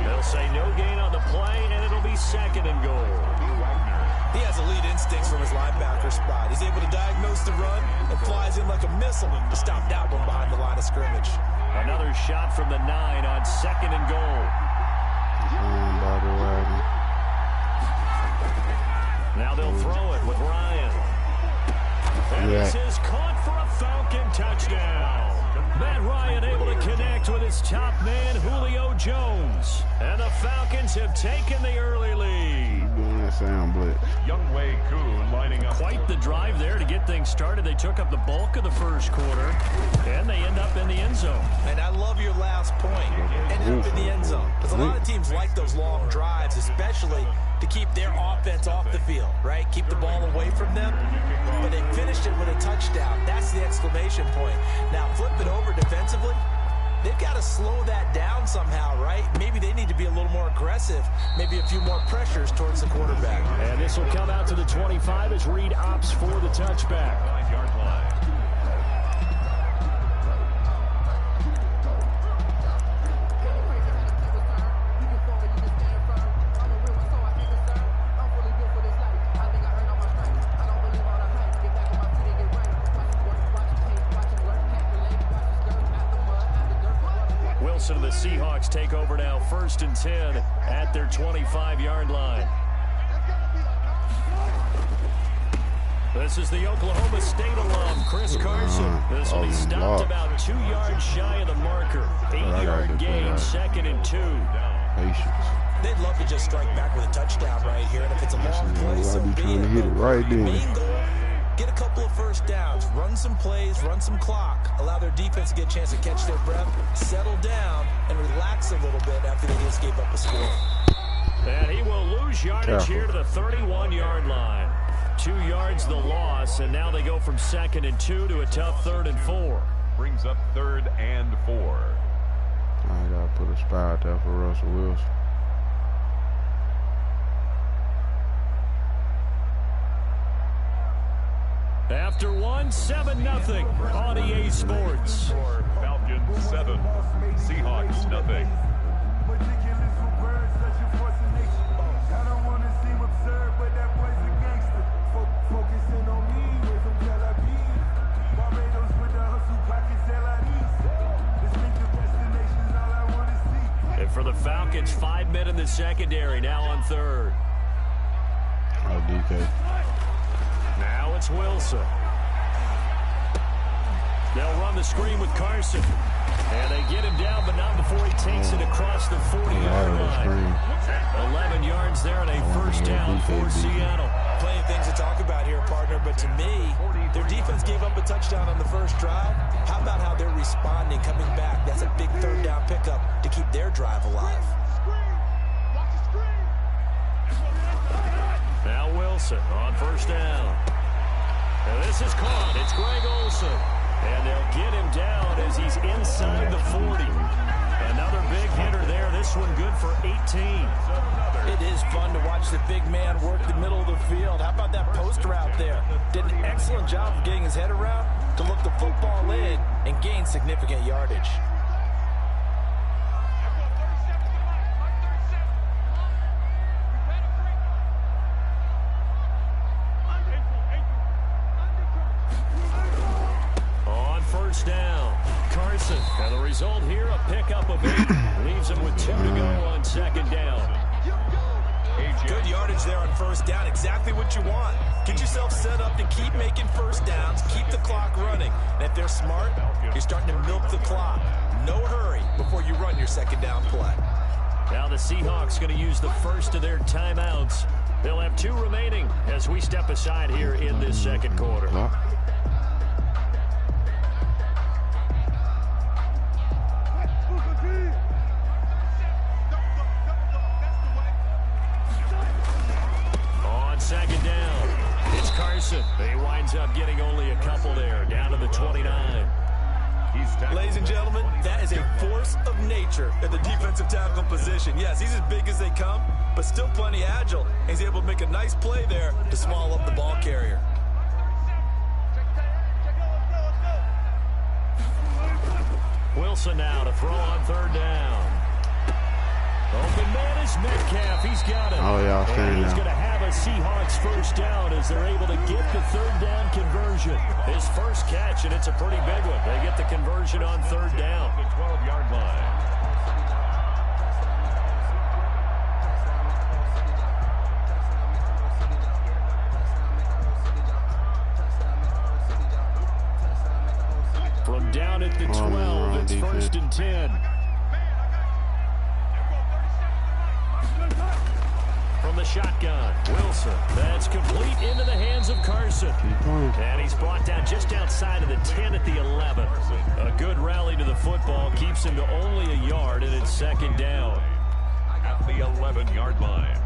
They'll say no gain on the play, and it'll be 2nd and goal. He has elite instincts from his linebacker spot. He's able to diagnose the run and flies in like a missile to stop that one behind the line of scrimmage. Another shot from the 9 on 2nd and goal. Now they'll throw it with Ryan. And this is caught for a Falcon touchdown. Matt Ryan able to connect with his top man, Julio Jones. And the Falcons have taken the early lead. Doing that sound blitz. Younghoe Koo lining up. Quite the drive there to get things started. They took up the bulk of the first quarter, and they end up in the end zone. And I love your last point. Ended up in the end zone. Because a lot of teams like those long drives, especially to keep their offense off the field, right? Keep the ball away from them. But they finished it with a touchdown. That's the exclamation point. Now, flip it over defensively. They've got to slow that down somehow, right? Maybe they need to be a little more aggressive. Maybe a few more pressures towards the quarterback. And this will come out to the 25 as Reed opts for the touchback. 5-yard line. So the Seahawks take over now 1st and 10 at their 25-yard line. This is the Oklahoma State alum, Chris Carson. This will be stopped about 2 yards shy of the marker. 8-yard gain, 2nd and 2. Patience. They'd love to just strike back with a touchdown right here. And if it's a long play, so be trying to hit it right then. Main goal, get a couple of first downs, run some plays, run some clock, allow their defense to get a chance to catch their breath, settle down, and relax a little bit after they just gave up a score. And he will lose yardage here to the 31-yard line. 2 yards the loss, and now they go from 2nd and 2 to a tough 3rd and 4. Brings up 3rd and 4. I got to put a spy out there for Russell Wilson. After one, 7-0 on EA Sports. Falcons 7, Seahawks nothing. And for the Falcons, 5 men in the secondary, now on third. Oh, DK. Now it's Wilson. They'll run the screen with Carson. And they get him down, but not before he takes it across the 40-yard line. 11 yards there and a first down for Seattle. Plenty of things to talk about here, partner, but to me, their defense gave up a touchdown on the first drive. How about how they're responding, coming back? That's a big third down pickup to keep their drive alive. Now Wilson on first down. And this is caught. It's Greg Olsen. And they'll get him down as he's inside the 40. Another big hitter there. This one good for 18. It is fun to watch the big man work the middle of the field. How about that post route there? Did an excellent job of getting his head around to look the football in and gain significant yardage. Down. Carson. And the result here, a pickup of 8. Leaves him with 2 to go on second down. Good yardage there on first down. Exactly what you want. Get yourself set up to keep making first downs, keep the clock running. And if they're smart, you're starting to milk the clock. No hurry before you run your second down play. Now the Seahawks going to use the first of their timeouts. They'll have 2 remaining as we step aside here in this second quarter. Second down. It's Carson. He winds up getting only a couple there, down to the 29. Ladies and gentlemen, that is a force of nature at the defensive tackle position. Yes, he's as big as they come, but still plenty agile. He's able to make a nice play there to small up the ball carrier. Wilson now to throw on third down. Open man is Metcalf. He's got it. Oh, yeah, and he's going to have a Seahawks first down as they're able to get the third down conversion. His first catch, and it's a pretty big one. They get the conversion on third down. The 12-yard line. From down at the 12, it's first and 10. From the shotgun, Wilson. That's complete into the hands of Carson. And he's brought down just outside of the 10 at the 11. A good rally to the football keeps him to only a yard, and it's second down. At the 11-yard line.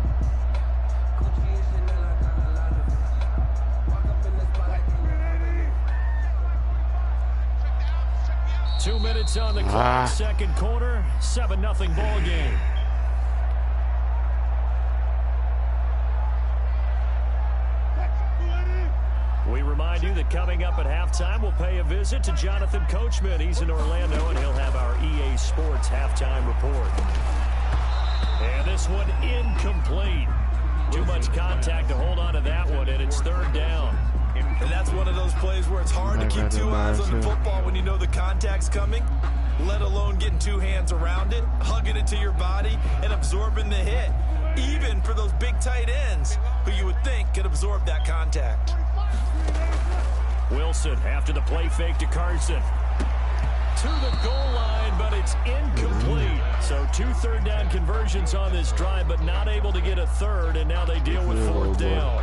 Two minutes on the clock, second quarter, 7-0 ball game. We remind you that coming up at halftime, we'll pay a visit to Jonathan Coachman. He's in Orlando, and he'll have our EA Sports halftime report. And this one incomplete. Too much contact to hold on to that one, and it's third down. And that's one of those plays where it's hard to keep 2 eyes on the football when you know the contact's coming, let alone getting 2 hands around it, hugging it to your body, and absorbing the hit. Even for those big tight ends who you would think could absorb that contact. Wilson after the play fake to Carson. To the goal line, but it's incomplete. So 2 third down conversions on this drive, but not able to get a third, and now they deal with fourth down.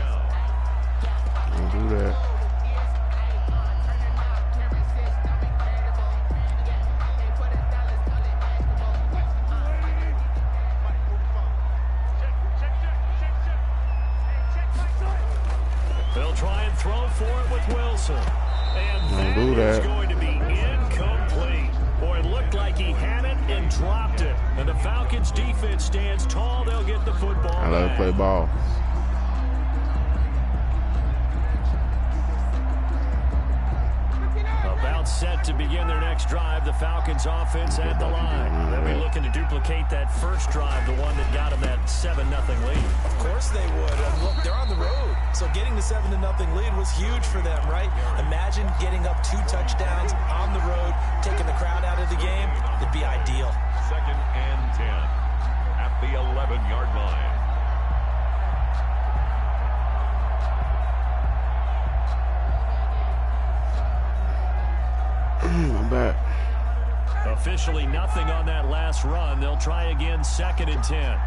Don't do that. They'll try and throw for it with Wilson. And Don't do that. Is going to be incomplete. Boy, it looked like he had it and dropped it. And the Falcons defense stands tall. They'll get the football I let him play ball. It's set to begin their next drive. The Falcons offense at the line. They'll be looking to duplicate that first drive, the one that got them that 7-0 lead. Of course they would. And look, they're on the road. So getting the 7-0 lead was huge for them, right? Imagine getting up 2 touchdowns on the road, taking the crowd out of the game. It'd be ideal. 2nd and 10 at the 11-yard line. I'm back. Officially nothing on that last run. They'll try again, 2nd and 10.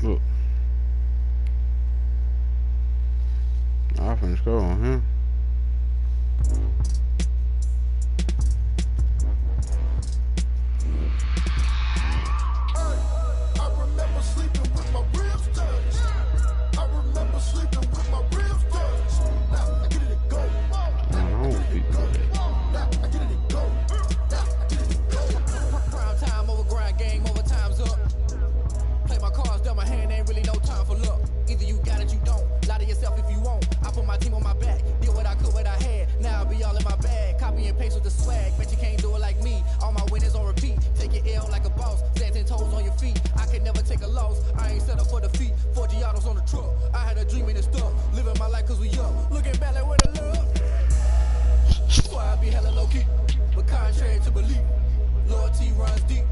Look. Offense go on him. I remember sleeping with my ribs touched. I remember sleeping with my ribs touched. Now I get it and go. Prime time over grind game, overtime's up. Play my cards, dealt my hand, ain't really no time for luck. Either you got it, you don't. Lie to yourself if you won't. I put my team on my back, did what I could, what I had. Now I'll be all in my bag, copy and paste with the swag. Bet you can't do it like me. All my winners on repeat. Take your L like a boss, stand 10 toes on your feet. I can never take a loss. I ain't set up for defeat. 4 Giottos on the truck. I had a dream and stuff. Living my life cause we up. Looking back like where the love. That's why I be hella low key. But contrary to belief, loyalty runs deep.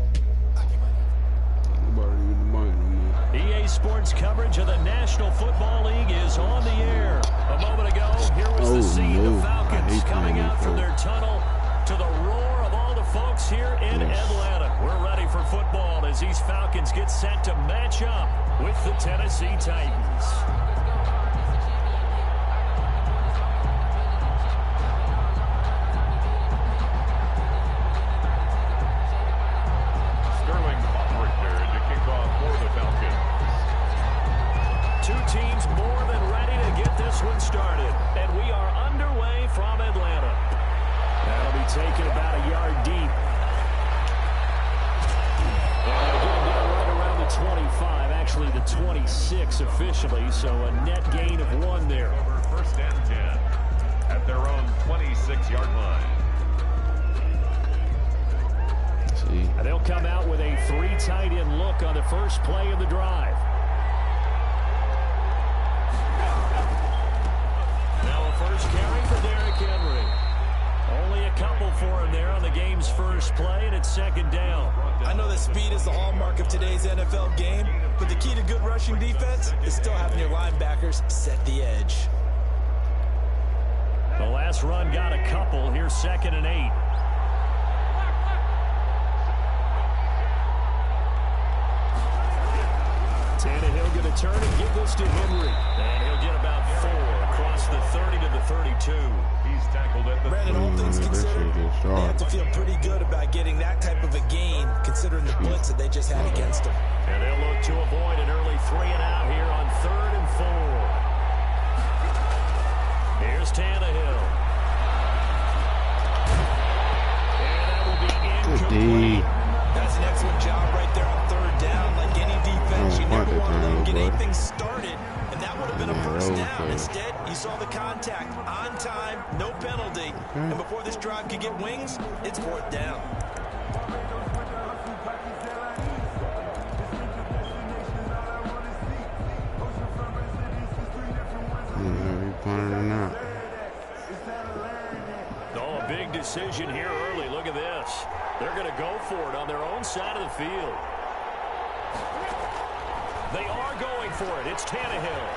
EA Sports coverage of the National Football League is on the air. A moment ago, here was the scene. The Falcons coming out from their tunnel to the roar of all the folks here in Atlanta. We're ready for football as these Falcons get set to match up with the Tennessee Titans. Two teams more than ready to get this one started. And we are underway from Atlanta. That'll be taken about a yard deep. And they'll get him down right around the 25, actually the 26 officially, so a net gain of 1 there. 1st and 10 at their own 26-yard line. And they'll come out with a 3 tight end look on the first play of the drive. Now a first carry for Derrick Henry. Only a couple for him there on the game's first play, and it's 2nd down. I know that speed is the hallmark of today's NFL game, but the key to good rushing defense is still having your linebackers set the edge. The last run got a couple. Here's 2nd and 8. Tannehill going to turn and give this to Henry. And he'll get about 4 across the 30 to the 32. He's tackled at the Brandon, all things considered, they have to feel pretty good about getting that type of a gain, considering the blitz that they just had against them. And they'll look to avoid an early 3 and out here on 3rd and 4. Here's Tannehill. And that will be incomplete. That's an excellent job right there on 3rd down. Like any defense, you never want to let them get anything started, and that would have been a first down. Instead, you saw the contact on time, no penalty, and before this drive could get wings, it's 4th down. Oh, a big decision here early. Look at this. They're going to go for it on their own side of the field. They are going for it. It's Tannehill.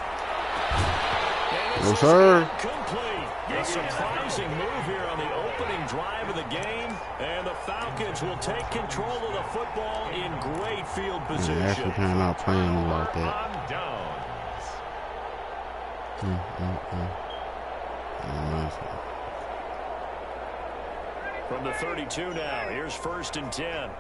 Yes, sir. Complete. A surprising move here on the opening drive of the game. And the Falcons will take control of the football in great field position. Yeah, that's the time not playing me like that. From the 32 now, here's 1st and 10.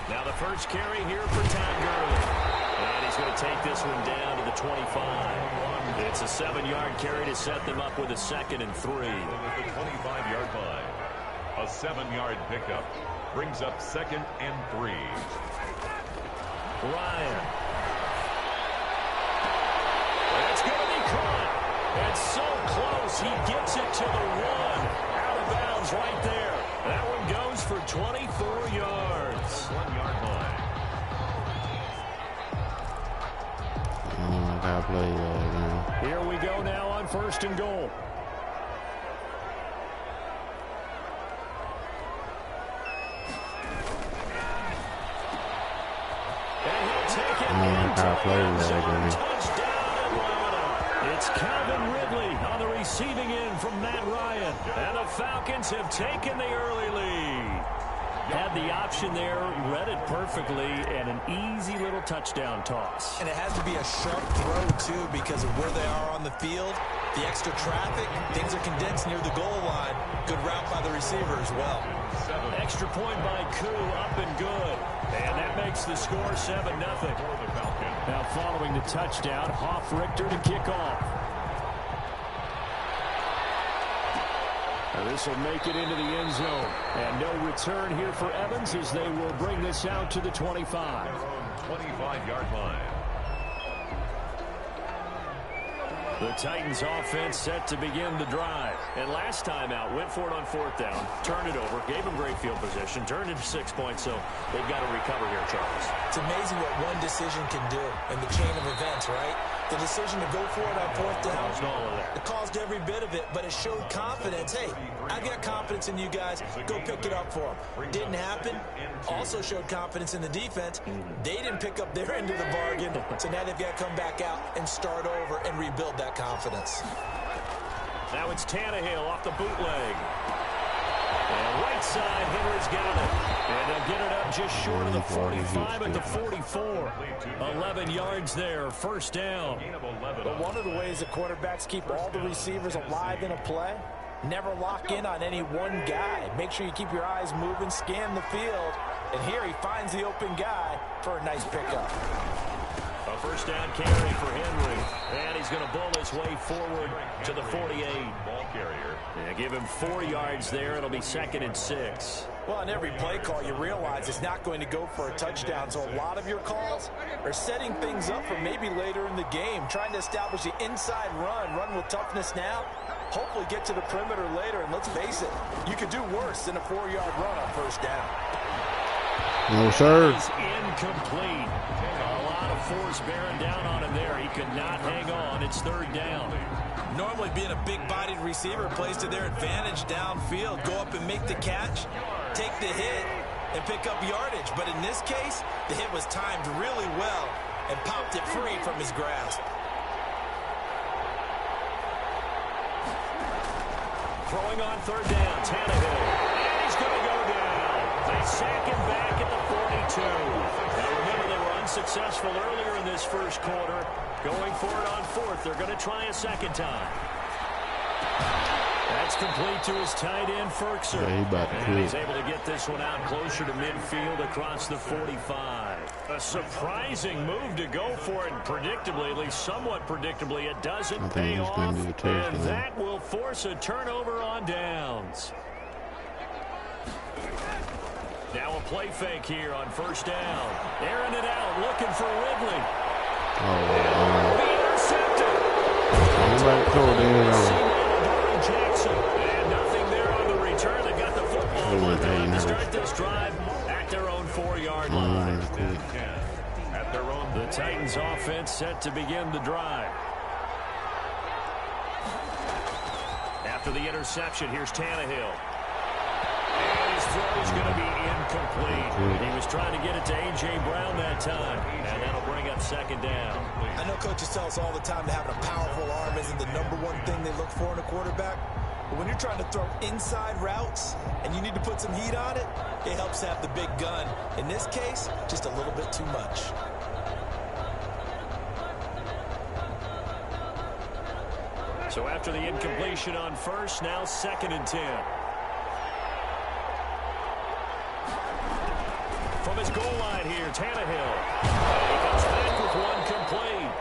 Now the first carry here for Todd Gurley. And he's going to take this one down to the 25. It's a 7-yard carry to set them up with a 2nd and 3. At the 25-yard line. A 7-yard pickup brings up 2nd and 3. Ryan. It's so close. He gets it to the 1. Out of bounds right there. That one goes for 24 yards. 1 yard line. Gotta play man. Here we go now on 1st and goal. And he'll take it Gotta play touchdown Atlanta. It's Calvin Ridley on the receiving end from Matt Ryan. And the Falcons have taken the early lead. Had the option there, read it perfectly, and an easy little touchdown toss. And it has to be a sharp throw, too, because of where they are on the field. The extra traffic, things are condensed near the goal line. Good route by the receiver as well. Extra point by Koo, up and good. And that makes the score 7-0. Now following the touchdown, Hoff-Richter to kick off. This will make it into the end zone. And no return here for Evans as they will bring this out to the 25. 25-yard line. The Titans offense set to begin the drive. And last time out, went for it on 4th down, turned it over, gave them great field position, turned it to 6 points, so they've got to recover here, Charles. It's amazing what one decision can do in the chain of events, right? The decision to go for it on 4th down. It caused every bit of it, but it showed confidence. Hey, I've got confidence in you guys. Go pick it up for them. Didn't happen. Also showed confidence in the defense. They didn't pick up their end of the bargain, so now they've got to come back out and start over and rebuild that confidence. Now it's Tannehill off the bootleg. And right side, Henry's got it. And they'll get it up just short of the 45 at the 44. 11 yards there, 1st down. But one of the ways that quarterbacks keep all the receivers alive in a play, never lock in on any one guy. Make sure you keep your eyes moving, scan the field. And here he finds the open guy for a nice pickup. A 1st down carry for Henry. And he's going to bull his way forward to the 48. Ball carrier. Yeah, give him 4 yards there. It'll be 2nd and 6. Well, on every play call, you realize it's not going to go for a touchdown. So a lot of your calls are setting things up for maybe later in the game, trying to establish the inside run with toughness now, hopefully get to the perimeter later. And let's face it, you could do worse than a 4-yard run on 1st down. No, sir. He's incomplete. A lot of force bearing down on him there. He could not hang on. It's 3rd down. Normally being a big-bodied receiver plays to their advantage downfield. Go up and make the catch, take the hit, and pick up yardage. But in this case, the hit was timed really well and popped it free from his grasp. Throwing on 3rd down, Tannehill. And he's going to go down. They sack him back at the 42. Now remember, they were unsuccessful earlier in this 1st quarter. Going for it on 4th. They're going to try a 2nd time. That's complete to his tight end, Ferkser. Yeah, and he's able to get this one out closer to midfield across the 45. A surprising move to go for it, and predictably, at least somewhat predictably, it doesn't pay off. And that will force a turnover on downs. Now a play fake here on 1st down. Airing it out, looking for Ridley. Intercepted. Jackson. And nothing there on the return. They've got the football on time to start this drive at their own 4-yard line. The Titans offense set to begin the drive. After the interception, here's Tannehill. And his throw is going to be incomplete. He was trying to get it to A.J. Brown that time. And that'll bring up 2nd down. I know coaches tell us all the time that having a powerful arm isn't the #1 thing they look for in a quarterback. But when you're trying to throw inside routes and you need to put some heat on it, it helps to have the big gun. In this case, just a little bit too much. So after the incompletion on 1st, now 2nd and 10. From his goal line here, Tannehill. He comes back with one complete.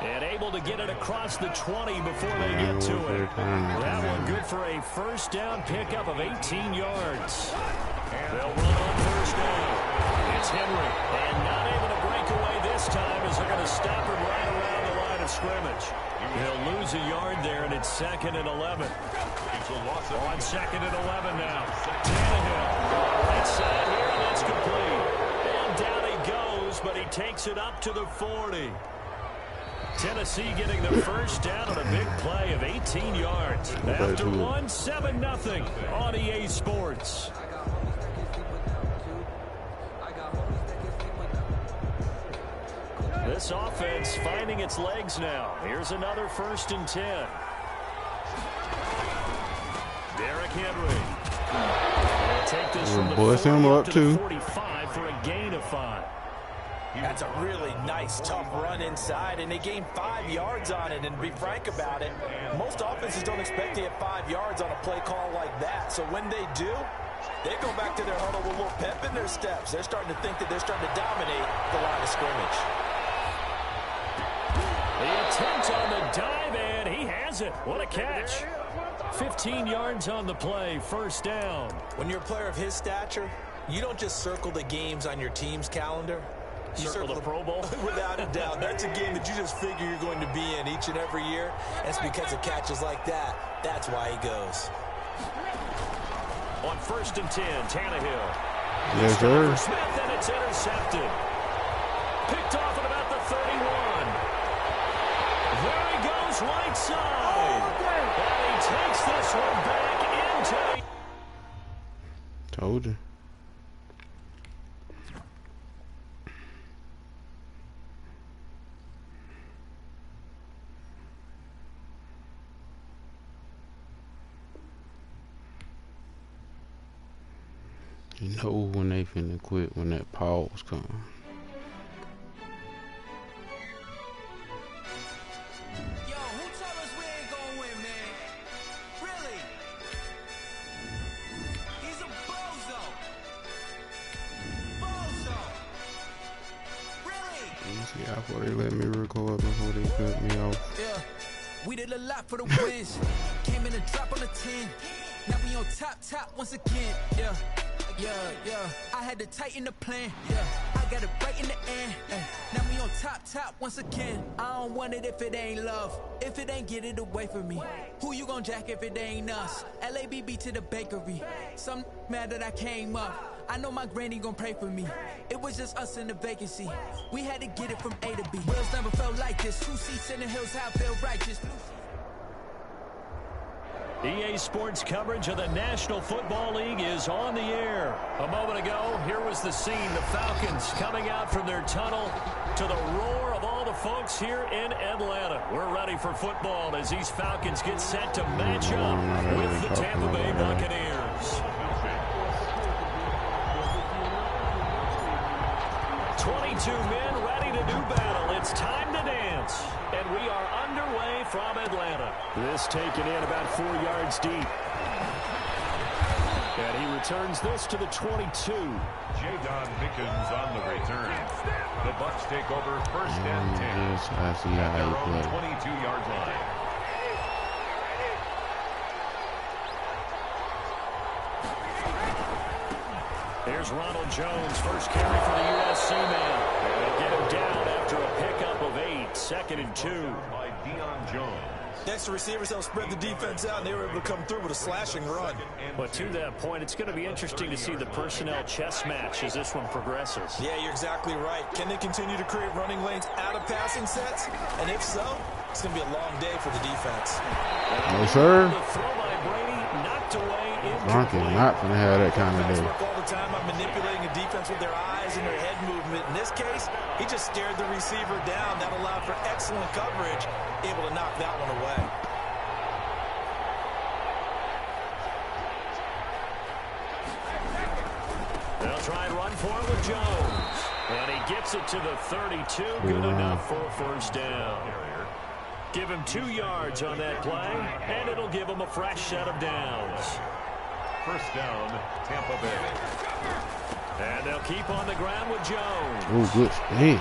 And able to get it across the 20 before they get to it. That one good for a 1st down pickup of 18 yards. They'll run on 1st down. It's Henry. And not able to break away this time as they're going to stop him right around the line of scrimmage. He'll lose lose a yard there, and it's 2nd and 11. On 2nd and 11 now. Tannehill. Right side here, and that's complete. And down he goes, but he takes it up to the 40. Tennessee getting the first down on a big play of 18 yards. After one, 7-0 on EA Sports. This offense finding its legs now. Here's another 1st and 10. Derrick Henry. They'll take this from the 40 up to the 45 for a gain of 5. That's a really nice, tough run inside, and they gained 5 yards on it. And to be frank about it, most offenses don't expect to get 5 yards on a play call like that. So when they do, they go back to their huddle with a little pep in their steps. They're starting to think that they're starting to dominate the line of scrimmage. The attempt on the dive, and he has it. What a catch. 15 yards on the play, 1st down. When you're a player of his stature, you don't just circle the games on your team's calendar. You circle the Pro Bowl? Without a doubt. That's a game that you just figure you're going to be in each and every year. And it's because of catches like that. That's why he goes. On 1st and 10, Tannehill. Yes, sir. Smith, and it's intercepted. Picked off at about the 31. There he goes, right side. And he takes this one back into... Told you. You know when they finna quit when that pause comes. Yo, who told us we ain't gonna win, man? Really? He's a bozo. Bozo. Really? You see how far they let me record before they cut me off. Yeah. We did a lot for the wins. Came in and drop on the 10. Now we on top once again. Yeah. I had to tighten the plan. Yeah, I got it right in the end. Now we on top once again. I don't want it if it ain't love. If it ain't, get it away from me. Who you gon' jack if it ain't us? LABB to the bakery. Some mad that I came up. I know my granny gon' pray for me. It was just us in the vacancy. We had to get it from A to B. Wheels never felt like this. 2 seats in the hills, how I feel righteous. EA Sports coverage of the National Football League is on the air. A moment ago, here was the scene. The Falcons coming out from their tunnel to the roar of all the folks here in Atlanta. We're ready for football as these Falcons get set to match up with the Tampa Bay Buccaneers. 22 men ready to do battle. It's time to dance. And we are underway from Atlanta. This taken in about 4 yards deep. And he returns this to the 22. Jadon Mickens on the return. The Bucs take over 1st and 10. Yes, I see how you play. 22-yard line. Here's Ronald Jones, first carry for the USC man. And get him down after a pickup of 8, 2nd and 2. By Deion Jones. Next, the receivers helped spread the defense out, and they were able to come through with a slashing run. But to that point, it's going to be interesting to see the personnel chess match as this one progresses. Yeah, you're exactly right. Can they continue to create running lanes out of passing sets? And if so, it's going to be a long day for the defense. No, sir. The throw by Brady knocked away. Gronk is not going to have that kind of day. Work all the time on manipulating a defense with their eyes and their head movement. In this case, he just stared the receiver down. That allowed for excellent coverage, able to knock that one away. They'll try and run for it with Jones. And he gets it to the 32. Good enough for a 1st down. Give him 2 yards on that play, and it'll give him a fresh set of downs. 1st down, Tampa Bay. And they'll keep on the ground with Jones. Oh, good stand. And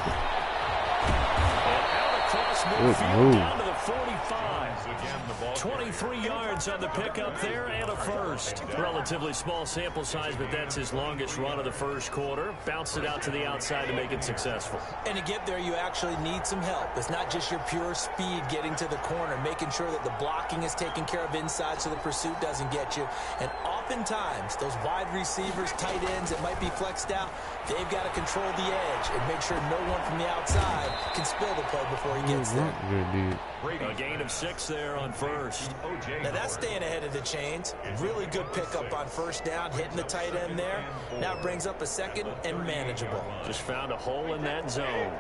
out across midfield down to the 45. again, the ball 23 yards on the pickup there and a first. Relatively small sample size, but that's his longest run of the first quarter. Bounced it out to the outside to make it successful. And to get there, you actually need some help. It's not just your pure speed getting to the corner, making sure that the blocking is taken care of inside so the pursuit doesn't get you. And oftentimes, those wide receivers, tight ends that might be flexed out, they've got to control the edge and make sure no one from the outside can spill the play before he gets there. A gain of 6 there on first. Now that's staying ahead of the chains. Really good pickup on first down, hitting the tight end there. Now brings up a second and manageable. Just found a hole in that zone.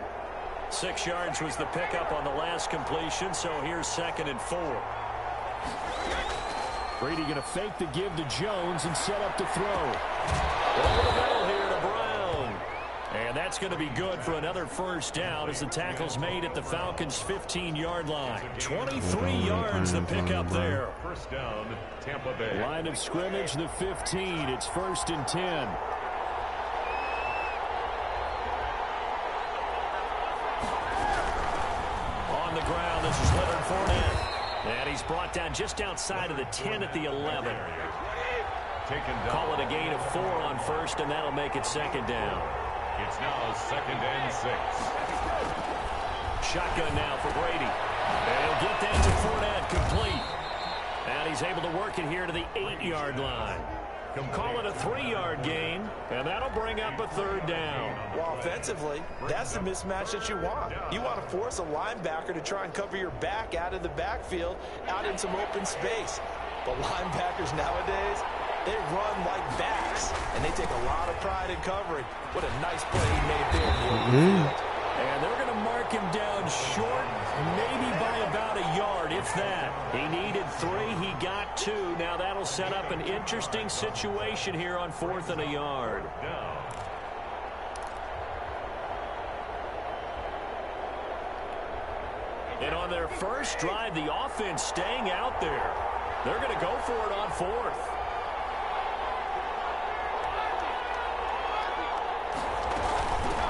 6 yards was the pickup on the last completion, so here's 2nd and 4. Brady going to fake the give to Jones and set up to throw. Over the middle here to Brown. And that's going to be good for another first down as the tackle's made at the Falcons' 15-yard line. 23 yards the pickup there. First down, Tampa Bay. Line of scrimmage, the 15. It's 1st and 10. On the ground, this is Leonard Fournette. And he's brought down just outside of the 10 at the 11. Call it a gain of 4 on first, and that'll make it 2nd down. It's now 2nd and 6. Shotgun now for Brady. And he'll get that to Fournette complete. And he's able to work it here to the 8-yard line. Call it a 3-yard gain, and that'll bring up a 3rd down. Well, offensively, that's the mismatch that you want. You want to force a linebacker to try and cover your back out of the backfield, out in some open space. But linebackers nowadays, they run like backs, and they take a lot of pride in covering. What a nice play he made there in the open field. And they're going to mark him down short, maybe by about a yard, if that. He needed 3, he got 2. Now that'll set up an interesting situation here on 4th and a yard. And on their first drive, the offense staying out there. They're going to go for it on 4th.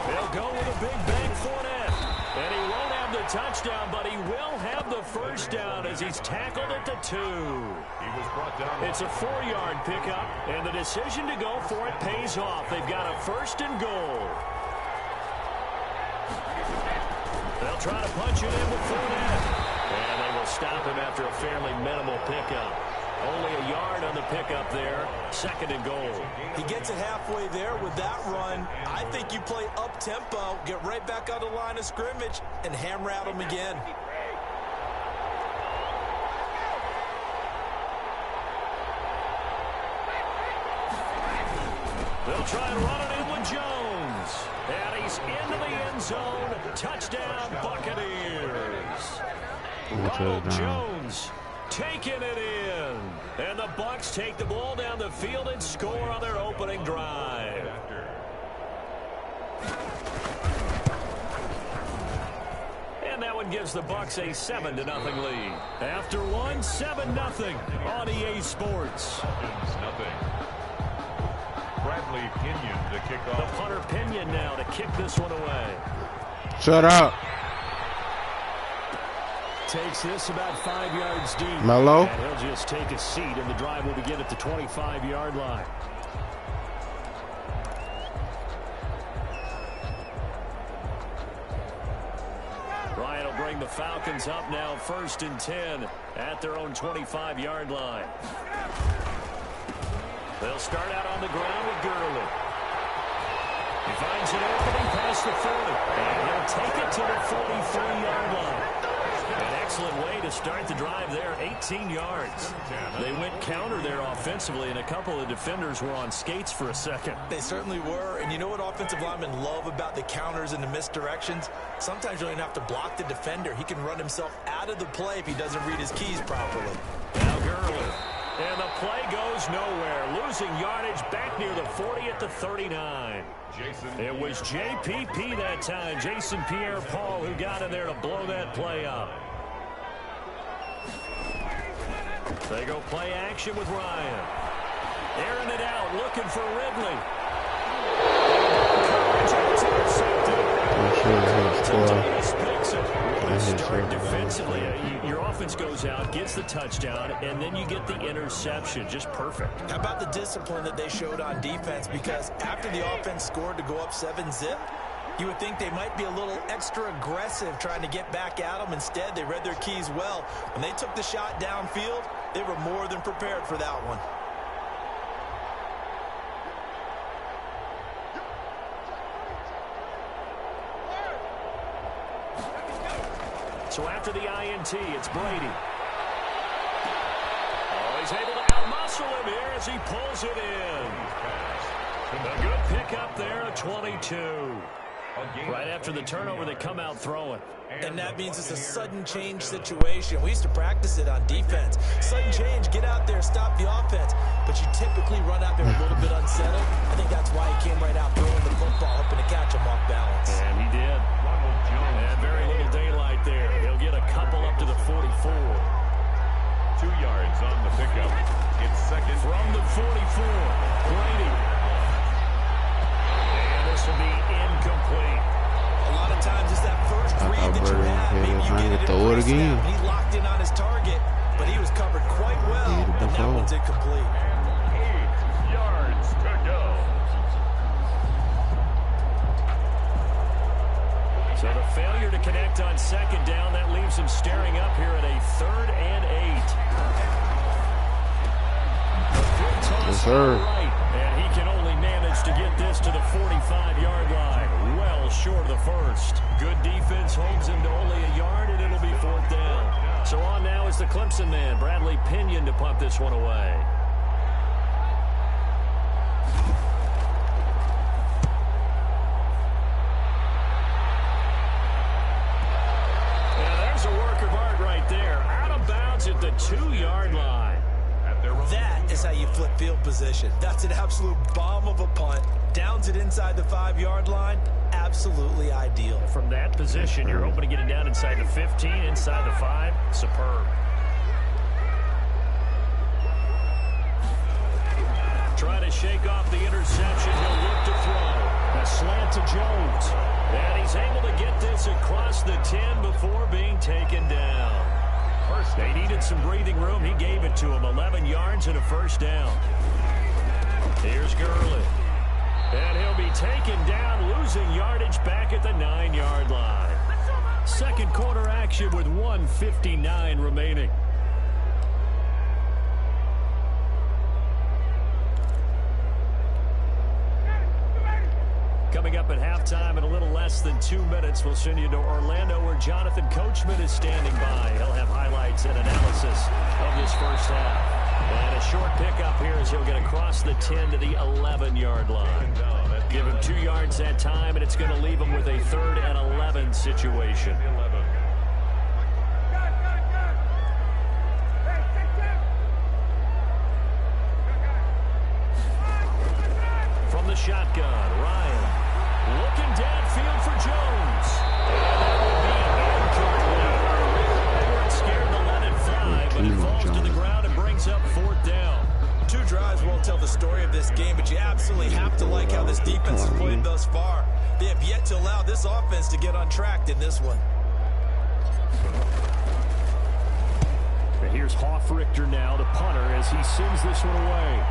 They'll go with a big bang Fournette. And he won't have the touchdown, but he will have the first down as he's tackled at the 2. He was brought down. It's a 4-yard pickup, and the decision to go for it pays off. They've got a 1st and goal. They'll try to punch it in with Fournette. And they will stop him after a fairly minimal pickup. Only a yard on the pickup there. 2nd and goal. He gets it halfway there with that run. I think you play up-tempo, get right back on the line of scrimmage, and hammer at him again. They'll try and run it in with Jones. And he's into the end zone. Touchdown, Buccaneers. Ronald Jones taking it in. And the Bucs take the ball down the field and score on their opening drive. And that one gives the Bucs a 7-0 lead. After one, 7-0 on EA Sports. Bradley Pinion to kick off. The punter Pinion now to kick this one away. Shut up. Takes this about 5 yards deep. Mello. And he'll just take a seat, and the drive will begin at the 25-yard line. Ryan will bring the Falcons up now 1st and 10 at their own 25-yard line. They'll start out on the ground with Gurley. He finds an opening past the 40. And he'll take it to the 43-yard line. An excellent way to start the drive there, 18 yards. They went counter there offensively, and a couple of defenders were on skates for a second. They certainly were, and you know what offensive linemen love about the counters and the misdirections? Sometimes you don't even have to block the defender. He can run himself out of the play if he doesn't read his keys properly. Now Gurley. And the play goes nowhere. Losing yardage back near the 40 at the 39. It was JPP that time, Jason Pierre-Paul, who got in there to blow that play up. They go play action with Ryan. Airing it out, looking for Ridley. Coverage, it's intercepted. Picks it. start defensively. Your offense goes out, gets the touchdown, and then you get the interception. Just perfect. How about the discipline that they showed on defense? Because after the offense scored to go up 7-zip, you would think they might be a little extra aggressive trying to get back at them. Instead, they read their keys well. When they took the shot downfield, they were more than prepared for that one. So after the INT, it's Brady. Oh, he's able to outmuscle him here as he pulls it in. A good pickup there at 22. Right after the turnover, they come out throwing. And that means it's a sudden change situation. We used to practice it on defense. Sudden change, get out there, stop the offense. But you typically run out there a little bit unsettled. I think that's why he came right out throwing the football, hoping to catch him off balance. And he did. And very little daylight there. He'll get a couple up to the 44. 2 yards on the pickup. It's second. From the 44, Brady. And this will be incomplete. A lot of times it's that first read that you have. Maybe you get it in the snap. He locked in on his target, but he was covered quite well, and that one's incomplete. 8 yards to go. So the failure to connect on second down, that leaves him staring up here at a 3rd and 8. Yes, sir. Right, and he can only manage to get this to the 45-yard line. Well short of the first. Good defense holds him to only a yard, and it'll be 4th down. So on now is the Clemson man, Bradley Pinion, to punt this one away. And there's a work of art right there. Out of bounds at the 2-yard line. That is how you flip field position. That's an absolute bomb of a punt. Downs it inside the 5-yard line. Absolutely ideal. From that position, you're hoping to get it down inside the 15, inside the 5. Superb. Try to shake off the interception. He'll look to throw. A slant to Jones. And he's able to get this across the 10 before being taken down. They needed some breathing room. He gave it to him. 11 yards and a 1st down. Here's Gurley. And he'll be taken down, losing yardage back at the 9-yard line. Second quarter action with 1:59 remaining. Coming up at halftime in a little less than 2 minutes, we'll send you to Orlando where Jonathan Coachman is standing by. He'll have highlights and analysis of this first half. And a short pickup here as he'll get across the 10 to the 11-yard line. Give him 2 yards that time, and it's going to leave him with a 3rd and 11 situation. From the shotgun, Ryan. Looking downfield for Jones. And that will be incomplete. They weren't scared to let it fly, but it falls to the ground and brings up 4th down. 2 drives won't tell the story of this game, but you absolutely have to like how this defense has played thus far. They have yet to allow this offense to get on track in this one. And here's Hoffrichter now, the punter, as he sends this one away.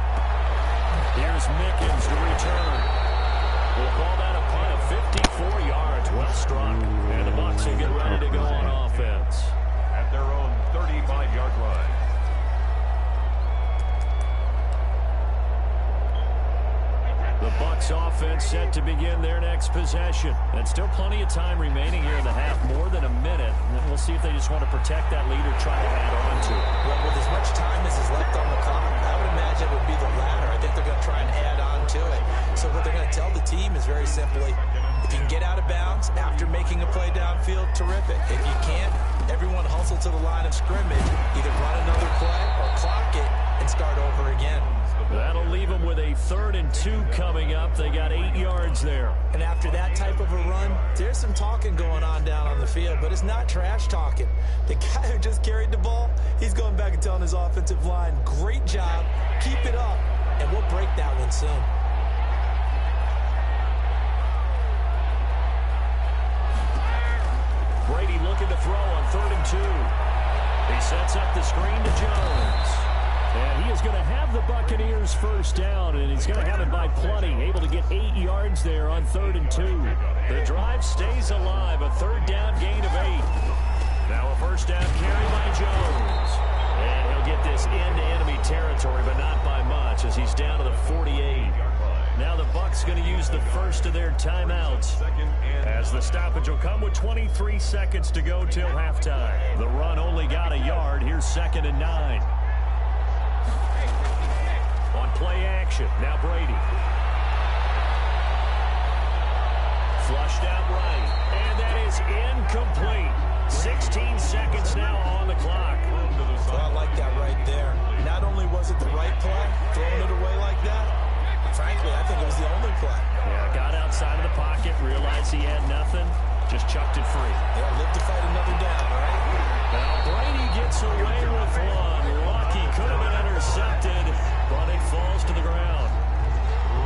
Here's Mickens to return. We'll call that a punt of 54 yards. Well struck. And the Bucs will get ready to go on offense. At their own 35-yard line. The Bucs offense set to begin their next possession. And still plenty of time remaining here in the half, more than a minute. And we'll see if they just want to protect that lead or try to add on to it. Well, with as much time as is left on the clock, I would imagine it would be the latter. I think they're going to try and add on to it. So what they're going to tell the team is very simply, if you can get out of bounds after making a play downfield, terrific. If you can't, everyone hustle to the line of scrimmage, either run another play or clock it and start over again. That'll leave them with a 3rd and 2 coming up. They got 8 yards there. And after that type of a run, there's some talking going on down on the field, but it's not trash talking. The guy who just carried the ball, he's going back and telling his offensive line, great job, keep it up, and we'll break that one soon. Brady looking looking to throw on 3rd and 2. He sets up the screen to Jones. And he is going to have the Buccaneers first down, and he's going to have it by plenty. Able to get 8 yards there on 3rd and 2. The drive stays alive. A 3rd down gain of 8. Now a first down carry by Jones. And he'll get this into enemy territory, but not by much, as he's down to the 48. Now the Bucs going to use the first of their timeouts, as the stoppage will come with 23 seconds to go till halftime. The run only got a yard. Here's 2nd and 9. On play action, now Brady. Flushed out right, and that is incomplete. 16 seconds now on the clock. Well, I like that right there. Not only was it the right play, throwing it away like that, frankly, I think it was the only play. Yeah, got outside of the pocket, realized he had nothing, just chucked it free. Yeah, live to fight another down, right? Now Brady gets away with one. Lucky could have been intercepted, but it falls to the ground.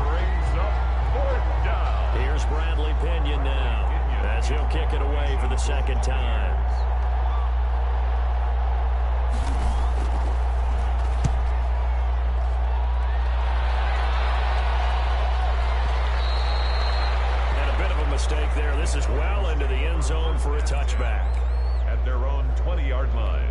Brings up 4th down. Here's Bradley Pinion now, as he'll kick it away for the 2nd time. And a bit of a mistake there. This is well into the end zone for a touchback. At their own 20-yard line.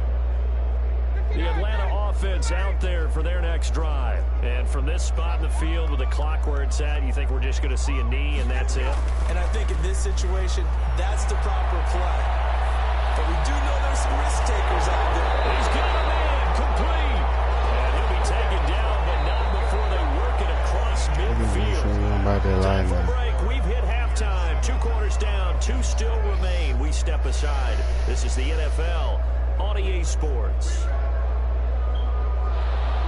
The Atlanta offense out there for their next drive. And from this spot in the field with the clock where it's at, you think we're just going to see a knee and that's it? And I think in this situation, that's the proper play. But we do know there's some risk takers out there. He's got a man complete. And he'll be taken down, but not before they work it across midfield. Time for a break. We've hit halftime. 2 quarters down, 2 still remain. We step aside. This is the NFL on EA Sports.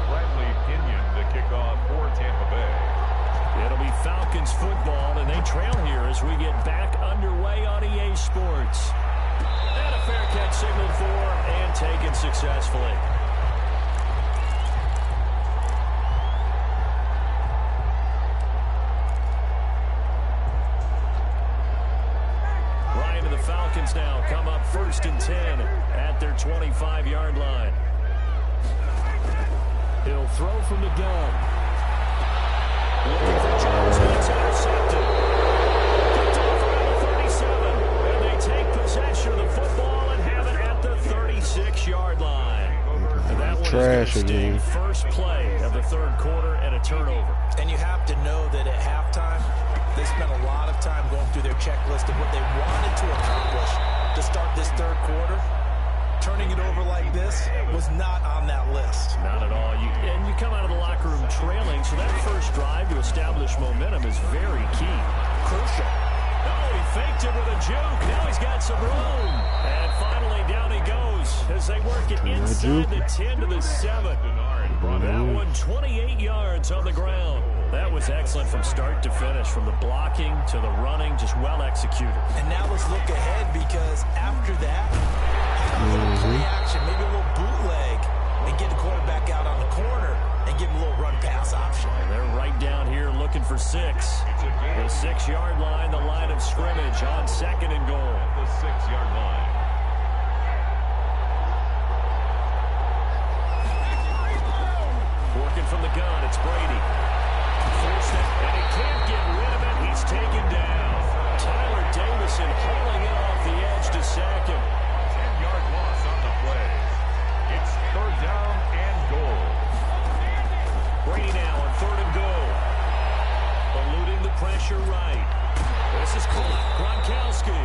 Bradley Pinion to kick off for Tampa Bay. It'll be Falcons football, and they trail here as we get back underway on EA Sports. And a fair catch signaled for and taken successfully. Ryan and the Falcons now come up 1st and 10 at their 25-yard line. He'll throw from the gun. Looking for Jones, and it's intercepted. Picked off around the 37, and they take possession of the football and have it at the 36-yard line. And that one is going to sting. First play of the 3rd quarter and a turnover. And you have to know that at halftime, they spent a lot of time going through their checklist of what they wanted to accomplish to start this 3rd quarter. Turning it over like this was not on that list. Not at all. And you come out of the locker room trailing, so that first drive to establish momentum is very key. Crucial. Oh, he faked it with a juke. Now he's got some room. And finally down he goes as they work it inside the 10 to the 7. That one 28 yards on the ground. That was excellent from start to finish, from the blocking to the running, just well executed. And now let's look ahead, because after that, a little play action, maybe a little bootleg, and get the quarterback out on the corner and give him a little run pass option. And they're right down here looking for 6. The 6-yard line, the line of scrimmage on 2nd and goal. The 6-yard line. Working from the gun, it's Brady. Forced it, and he can't get rid of it. He's taken down. Tyler Davison hauling it off the edge to sack him. 10-yard loss on the play. It's 3rd down and goal. Brady now on 3rd and goal. Eluding the pressure right. This is Gronkowski.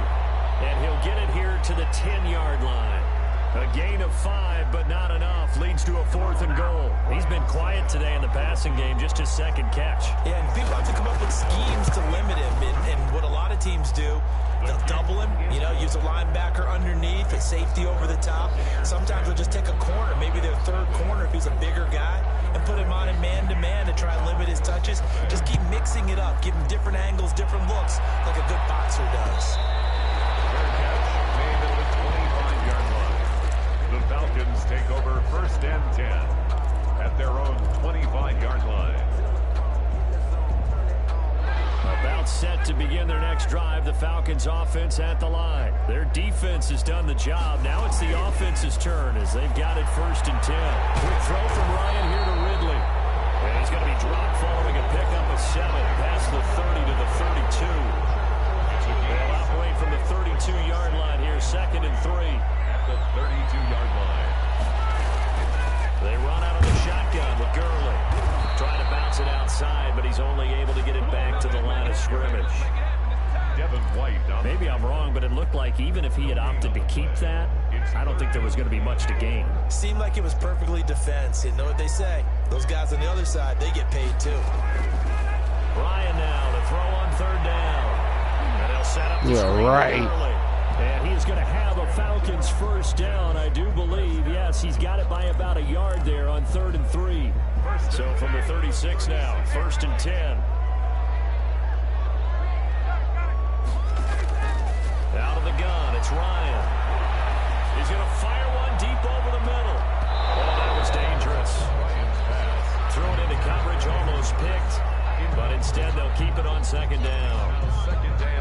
And he'll get it here to the 10-yard line. A gain of 5, but not enough. Leads to a 4th and goal. He's been quiet today in the passing game, just his 2nd catch. Yeah, and people have to come up with schemes to limit him. And what a lot of teams do, they'll double him, use a linebacker underneath, a safety over the top. Sometimes they'll just take a corner, maybe their 3rd corner if he's a bigger guy, and put him on in man-to-man to try and limit his touches. Just keep mixing it up, give him different angles, different looks, like a good boxer does. Fair catch made at the 25-yard line. The Falcons take over 1st and 10 at their own 25-yard line. About set to begin their next drive. The Falcons offense at the line. Their defense has done the job. Now it's the offense's turn as they've got it 1st and 10. Quick throw from Ryan here to Ridley. And he's going to be dropped following a pickup of 7 past the 30 to the 32. They'll operate from the 32-yard line here, 2nd and 3. At the 32-yard line. They run out of the shotgun with Gurley. Trying to bounce it outside, but he's only able to get it back to the line of scrimmage. Devin White. Maybe I'm wrong, but it looked like even if he had opted to keep that, I don't think there was going to be much to gain. Seemed like it was perfectly defense. You know what they say. Those guys on the other side, they get paid too. Ryan now to throw on 3rd down. And they'll set up the screen early. And he's going to have a Falcons 1st down, I do believe. Yes, he's got it by about a yard there on 3rd and 3. So from the 36 now, 1st and 10. Out of the gun, it's Ryan. He's going to fire one deep over the middle. Oh, that was dangerous. Thrown into coverage, almost picked. But instead, they'll keep it on 2nd down.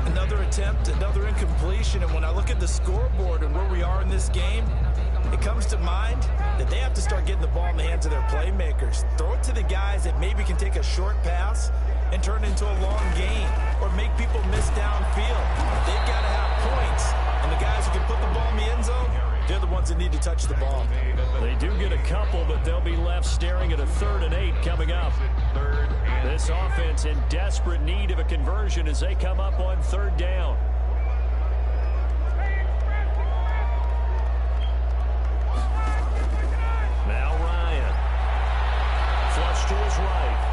Another attempt, another incompletion. And when I look at the scoreboard and where we are in this game, it comes to mind that they have to start getting the ball in the hands of their playmakers. Throw it to the guys that maybe can take a short pass and turn it into a long gain or make people miss downfield. They've got to have points. And the guys who can put the ball in the end zone, they're the ones that need to touch the ball. They do get a couple, but they'll be left staring at a 3rd and 8 coming up. This offense in desperate need of a conversion as they come up on 3rd down. Now Ryan. Flush to his right.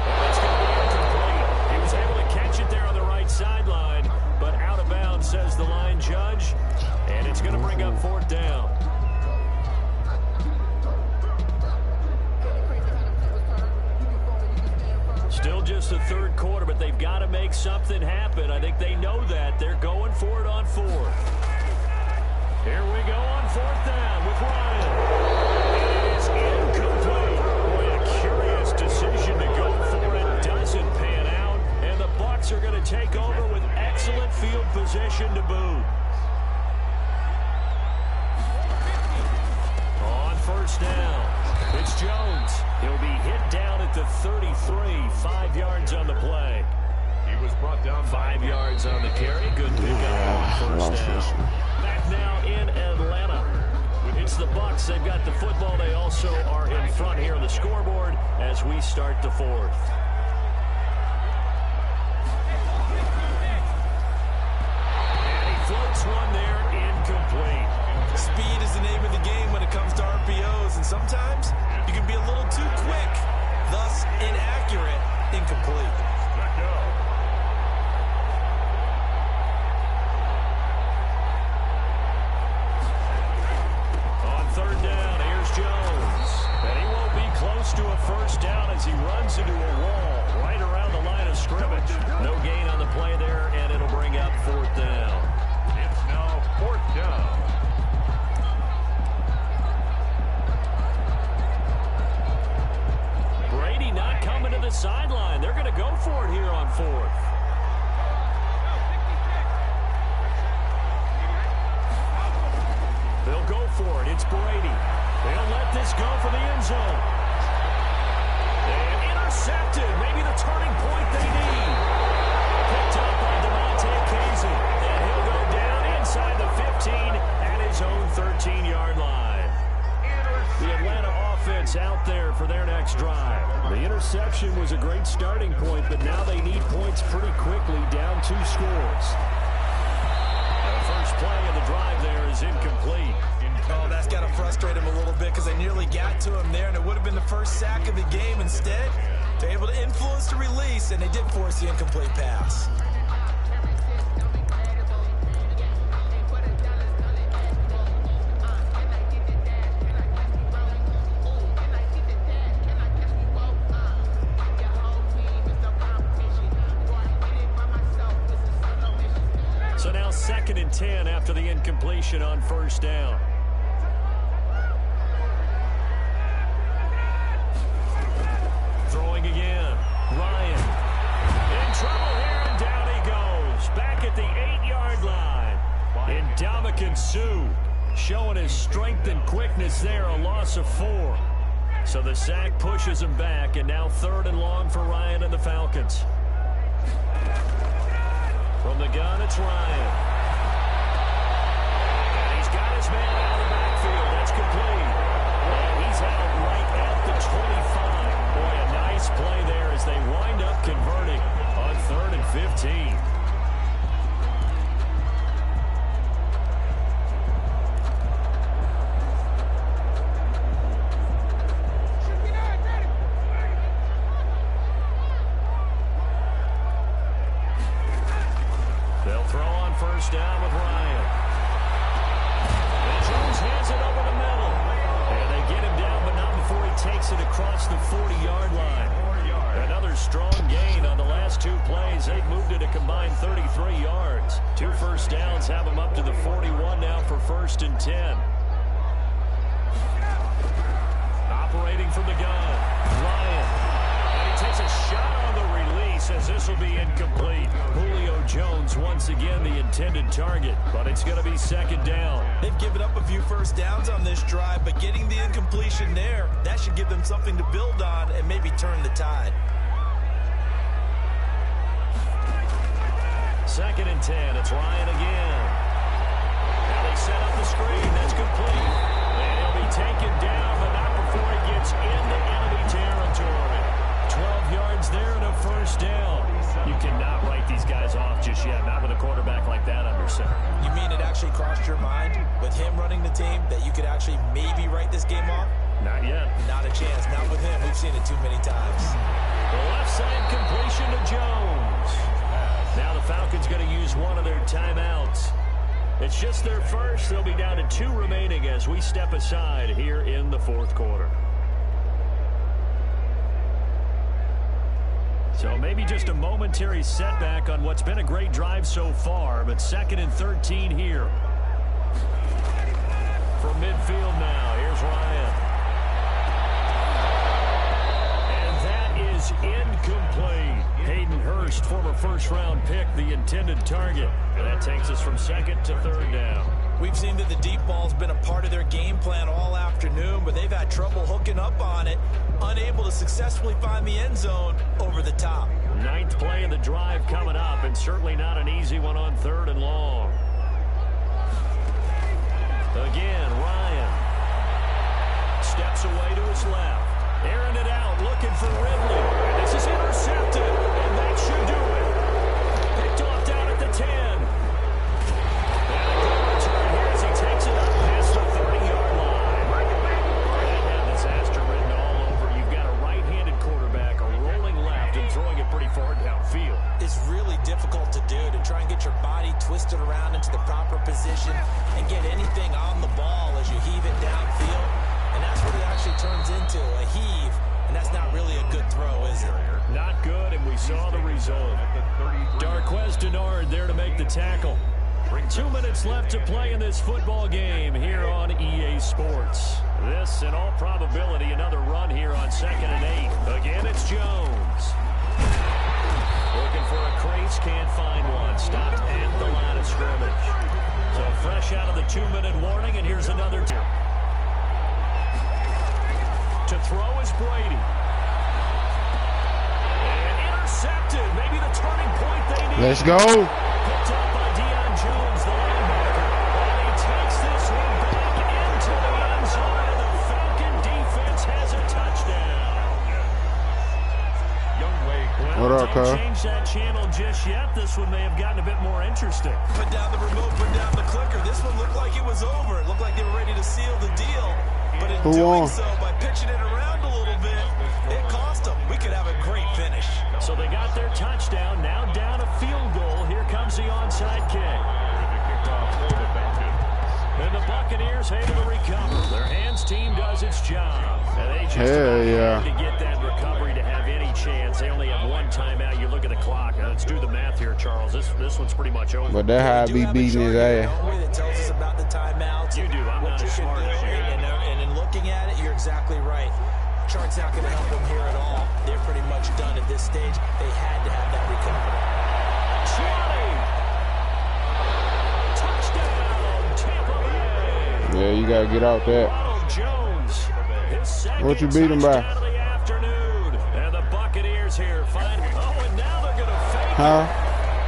And it's going to be incomplete. He was able to catch it there on the right sideline, but out of bounds, says the line judge. And it's going to bring up 4th down. Still just the 3rd quarter, but they've got to make something happen. I think they know that. They're going for it on 4th. Here we go on 4th down with Ryan. It is incomplete. Boy, a curious decision to go for it. Doesn't pan out. And the Bucs are going to take over with excellent field position to boot. On 1st down, it's Jones. He'll be hit down at the 33, 5 yards on the play. He was brought down 5 yards on the carry. Good pickup on 1st down. Back now in Atlanta. It's the Bucs. They've got the football. They also are in front here on the scoreboard as we start the 4th. And he floats one there, incomplete. Speed is the name of the game when it comes to RPOs, and sometimes you can be a little too quick, thus inaccurate, incomplete. On 3rd down, here's Jones. And he won't be close to a 1st down as he runs into a wall right around the line of scrimmage. No gain on the play there, and it'll bring up 4th down. It's now 4th down. Brady not coming to the sideline. They're going to go for it here on 4th. They'll go for it. It's Brady. They'll let this go for the end zone. And intercepted. Maybe the turning point they need. Picked up by Devontae Casey. And he'll go down inside the 15 at his own 13-yard line. The Atlanta offense out there for their next drive. The interception was a great starting point, but now they need points pretty quickly, down 2 scores. The first play of the drive there is incomplete. Oh, that's got to frustrate him a little bit because they nearly got to him there, and it would have been the first sack of the game. Instead, they're able to influence the release, and they did force the incomplete pass. So now 2nd and 10 after the incompletion on 1st down. Throwing again. Ryan in trouble back at the 8-yard line. Ndamukong Suh showing his strength and quickness there, a loss of 4. So the sack pushes him back, and now 3rd and long for Ryan and the Falcons. From the gun, it's Ryan. And he's got his man out of the backfield. That's complete. And he's out right at the 25. Boy, a nice play there as they wind up converting on 3rd and 15. They'll throw on 1st down with Ryan. And Jones hands it over the middle. And they get him down, but not before he takes it across the 40-yard line. Another strong gain on the last 2 plays. They've moved it a combined 33 yards. 2 first downs have them up to the 41 now for 1st and 10. Operating from the gun, Ryan. And he takes a shot on the release as this will be incomplete. Julio Jones once again the intended target, but it's going to be 2nd down. They've given up a few first downs on this drive, but getting the incompletion there, that should give them something to build on and maybe turn the tide. 2nd and 10, it's Ryan again. Now they set up the screen, that's complete. And he'll be taken down, but not before he gets into enemy territory. 12 yards there and a 1st down. You cannot write these guys off just yet, not with a quarterback like that under center. You mean it actually crossed your mind with him running the team that you could actually maybe write this game off? Not yet. Not a chance. Not with him. We've seen it too many times. The left side completion to Jones. Now the Falcons going to use one of their timeouts. It's just their first. They'll be down to 2 remaining as we step aside here in the 4th quarter. So maybe just a momentary setback on what's been a great drive so far, but 2nd and 13 here. From midfield now, here's Ryan. And that is incomplete. Hayden Hurst, former 1st-round pick, the intended target. And that takes us from 2nd to 3rd down. We've seen that the deep ball's been a part of their game plan all afternoon, but they've had trouble hooking up on it, unable to successfully find the end zone over the top. 9th play of the drive coming up, and certainly not an easy one on 3rd and long. Again, Ryan steps away to his left, airing it out, looking for Ridley. And this is intercepted, and that should do it. Picked off down at the 10. Takes it up past the 30-yard line. They have disaster written all over. You've got a right-handed quarterback, a rolling left, and throwing it pretty far downfield. It's really difficult to do, to try and get your body twisted around into the proper position and get anything on the ball as you heave it downfield. And that's what it actually turns into, a heave. And that's not really a good throw, is it? Not good, and we saw the result. Darqueze Dennard there to make the tackle. 2 minutes left to play in this football game here on EA Sports. This, in all probability, another run here on 2nd and 8. Again, it's Jones. Looking for a crease, can't find one. Stopped at the line of scrimmage. So fresh out of the 2-minute warning, and here's another two. To throw is Brady. And intercepted. Maybe the turning point they need. Let's go. Picked up by Deion Jones, the linebacker. And he takes this one back into the end zone, and the Falcon defense has a touchdown. What up, Well, cuz? don't change that channel just yet. This one may have gotten a bit more interesting. Put down the remote, put down the clicker. This one looked like it was over. It looked like they were ready to seal the deal. But in doing so, by pitching it around a little bit, it cost them. We could have a great finish. So they got their touchdown, now down a field goal. Here comes the onside kick. And the Buccaneers able to recover. Their hands team does its job. And they just had to get that recovery to have any chance. They only have one timeout. You look at the clock. Now, let's do the math here, Charles. This one's pretty much over. But that's how I be beating his ass. That tells us about the timeouts. You do. I'm not as smart as you. And in looking at it, you're exactly right. Chart's not going to help them here at all. They're pretty much done at this stage. They had to have that recovery. 20. Yeah, you gotta get out that. Ronald Jones, his second What you beat him by? touchdown of the afternoon. And the Buccaneers here find. Oh, and now they're gonna fake Huh?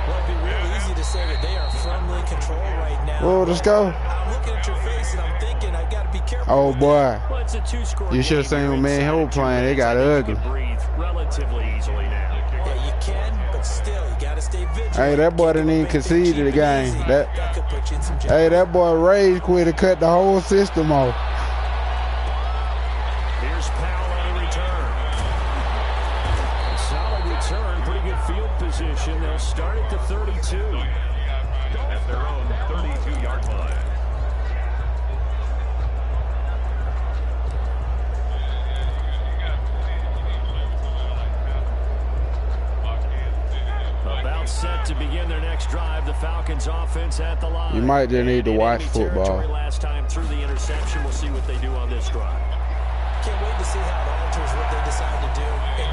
Well, it'd be real easy to say that they are firmly in control right now. Oh, let's go. I'm looking at your face and I'm thinking I've got to be careful. Oh boy. Well, it's a two-score You should have game seen here when me and inside Hill of 2 playing. They minutes. got I think you ugly. can breathe relatively easily now. Yeah, you can, but still, you got to stay vigilant. Hey, that boy didn't even concede to the game. That could put you in some hey, that boy rage quit and cut the whole system off. Here's Powell on the return. A solid return, pretty good field position. They'll start at the 32. At their own 32-yard line. About set to begin their next drive. The Falcons offense at the line. You might just need to In watch enemy territory football. Last time through the interception. We'll see what they do on this drive. Can't wait to see how it alters what they decide to do in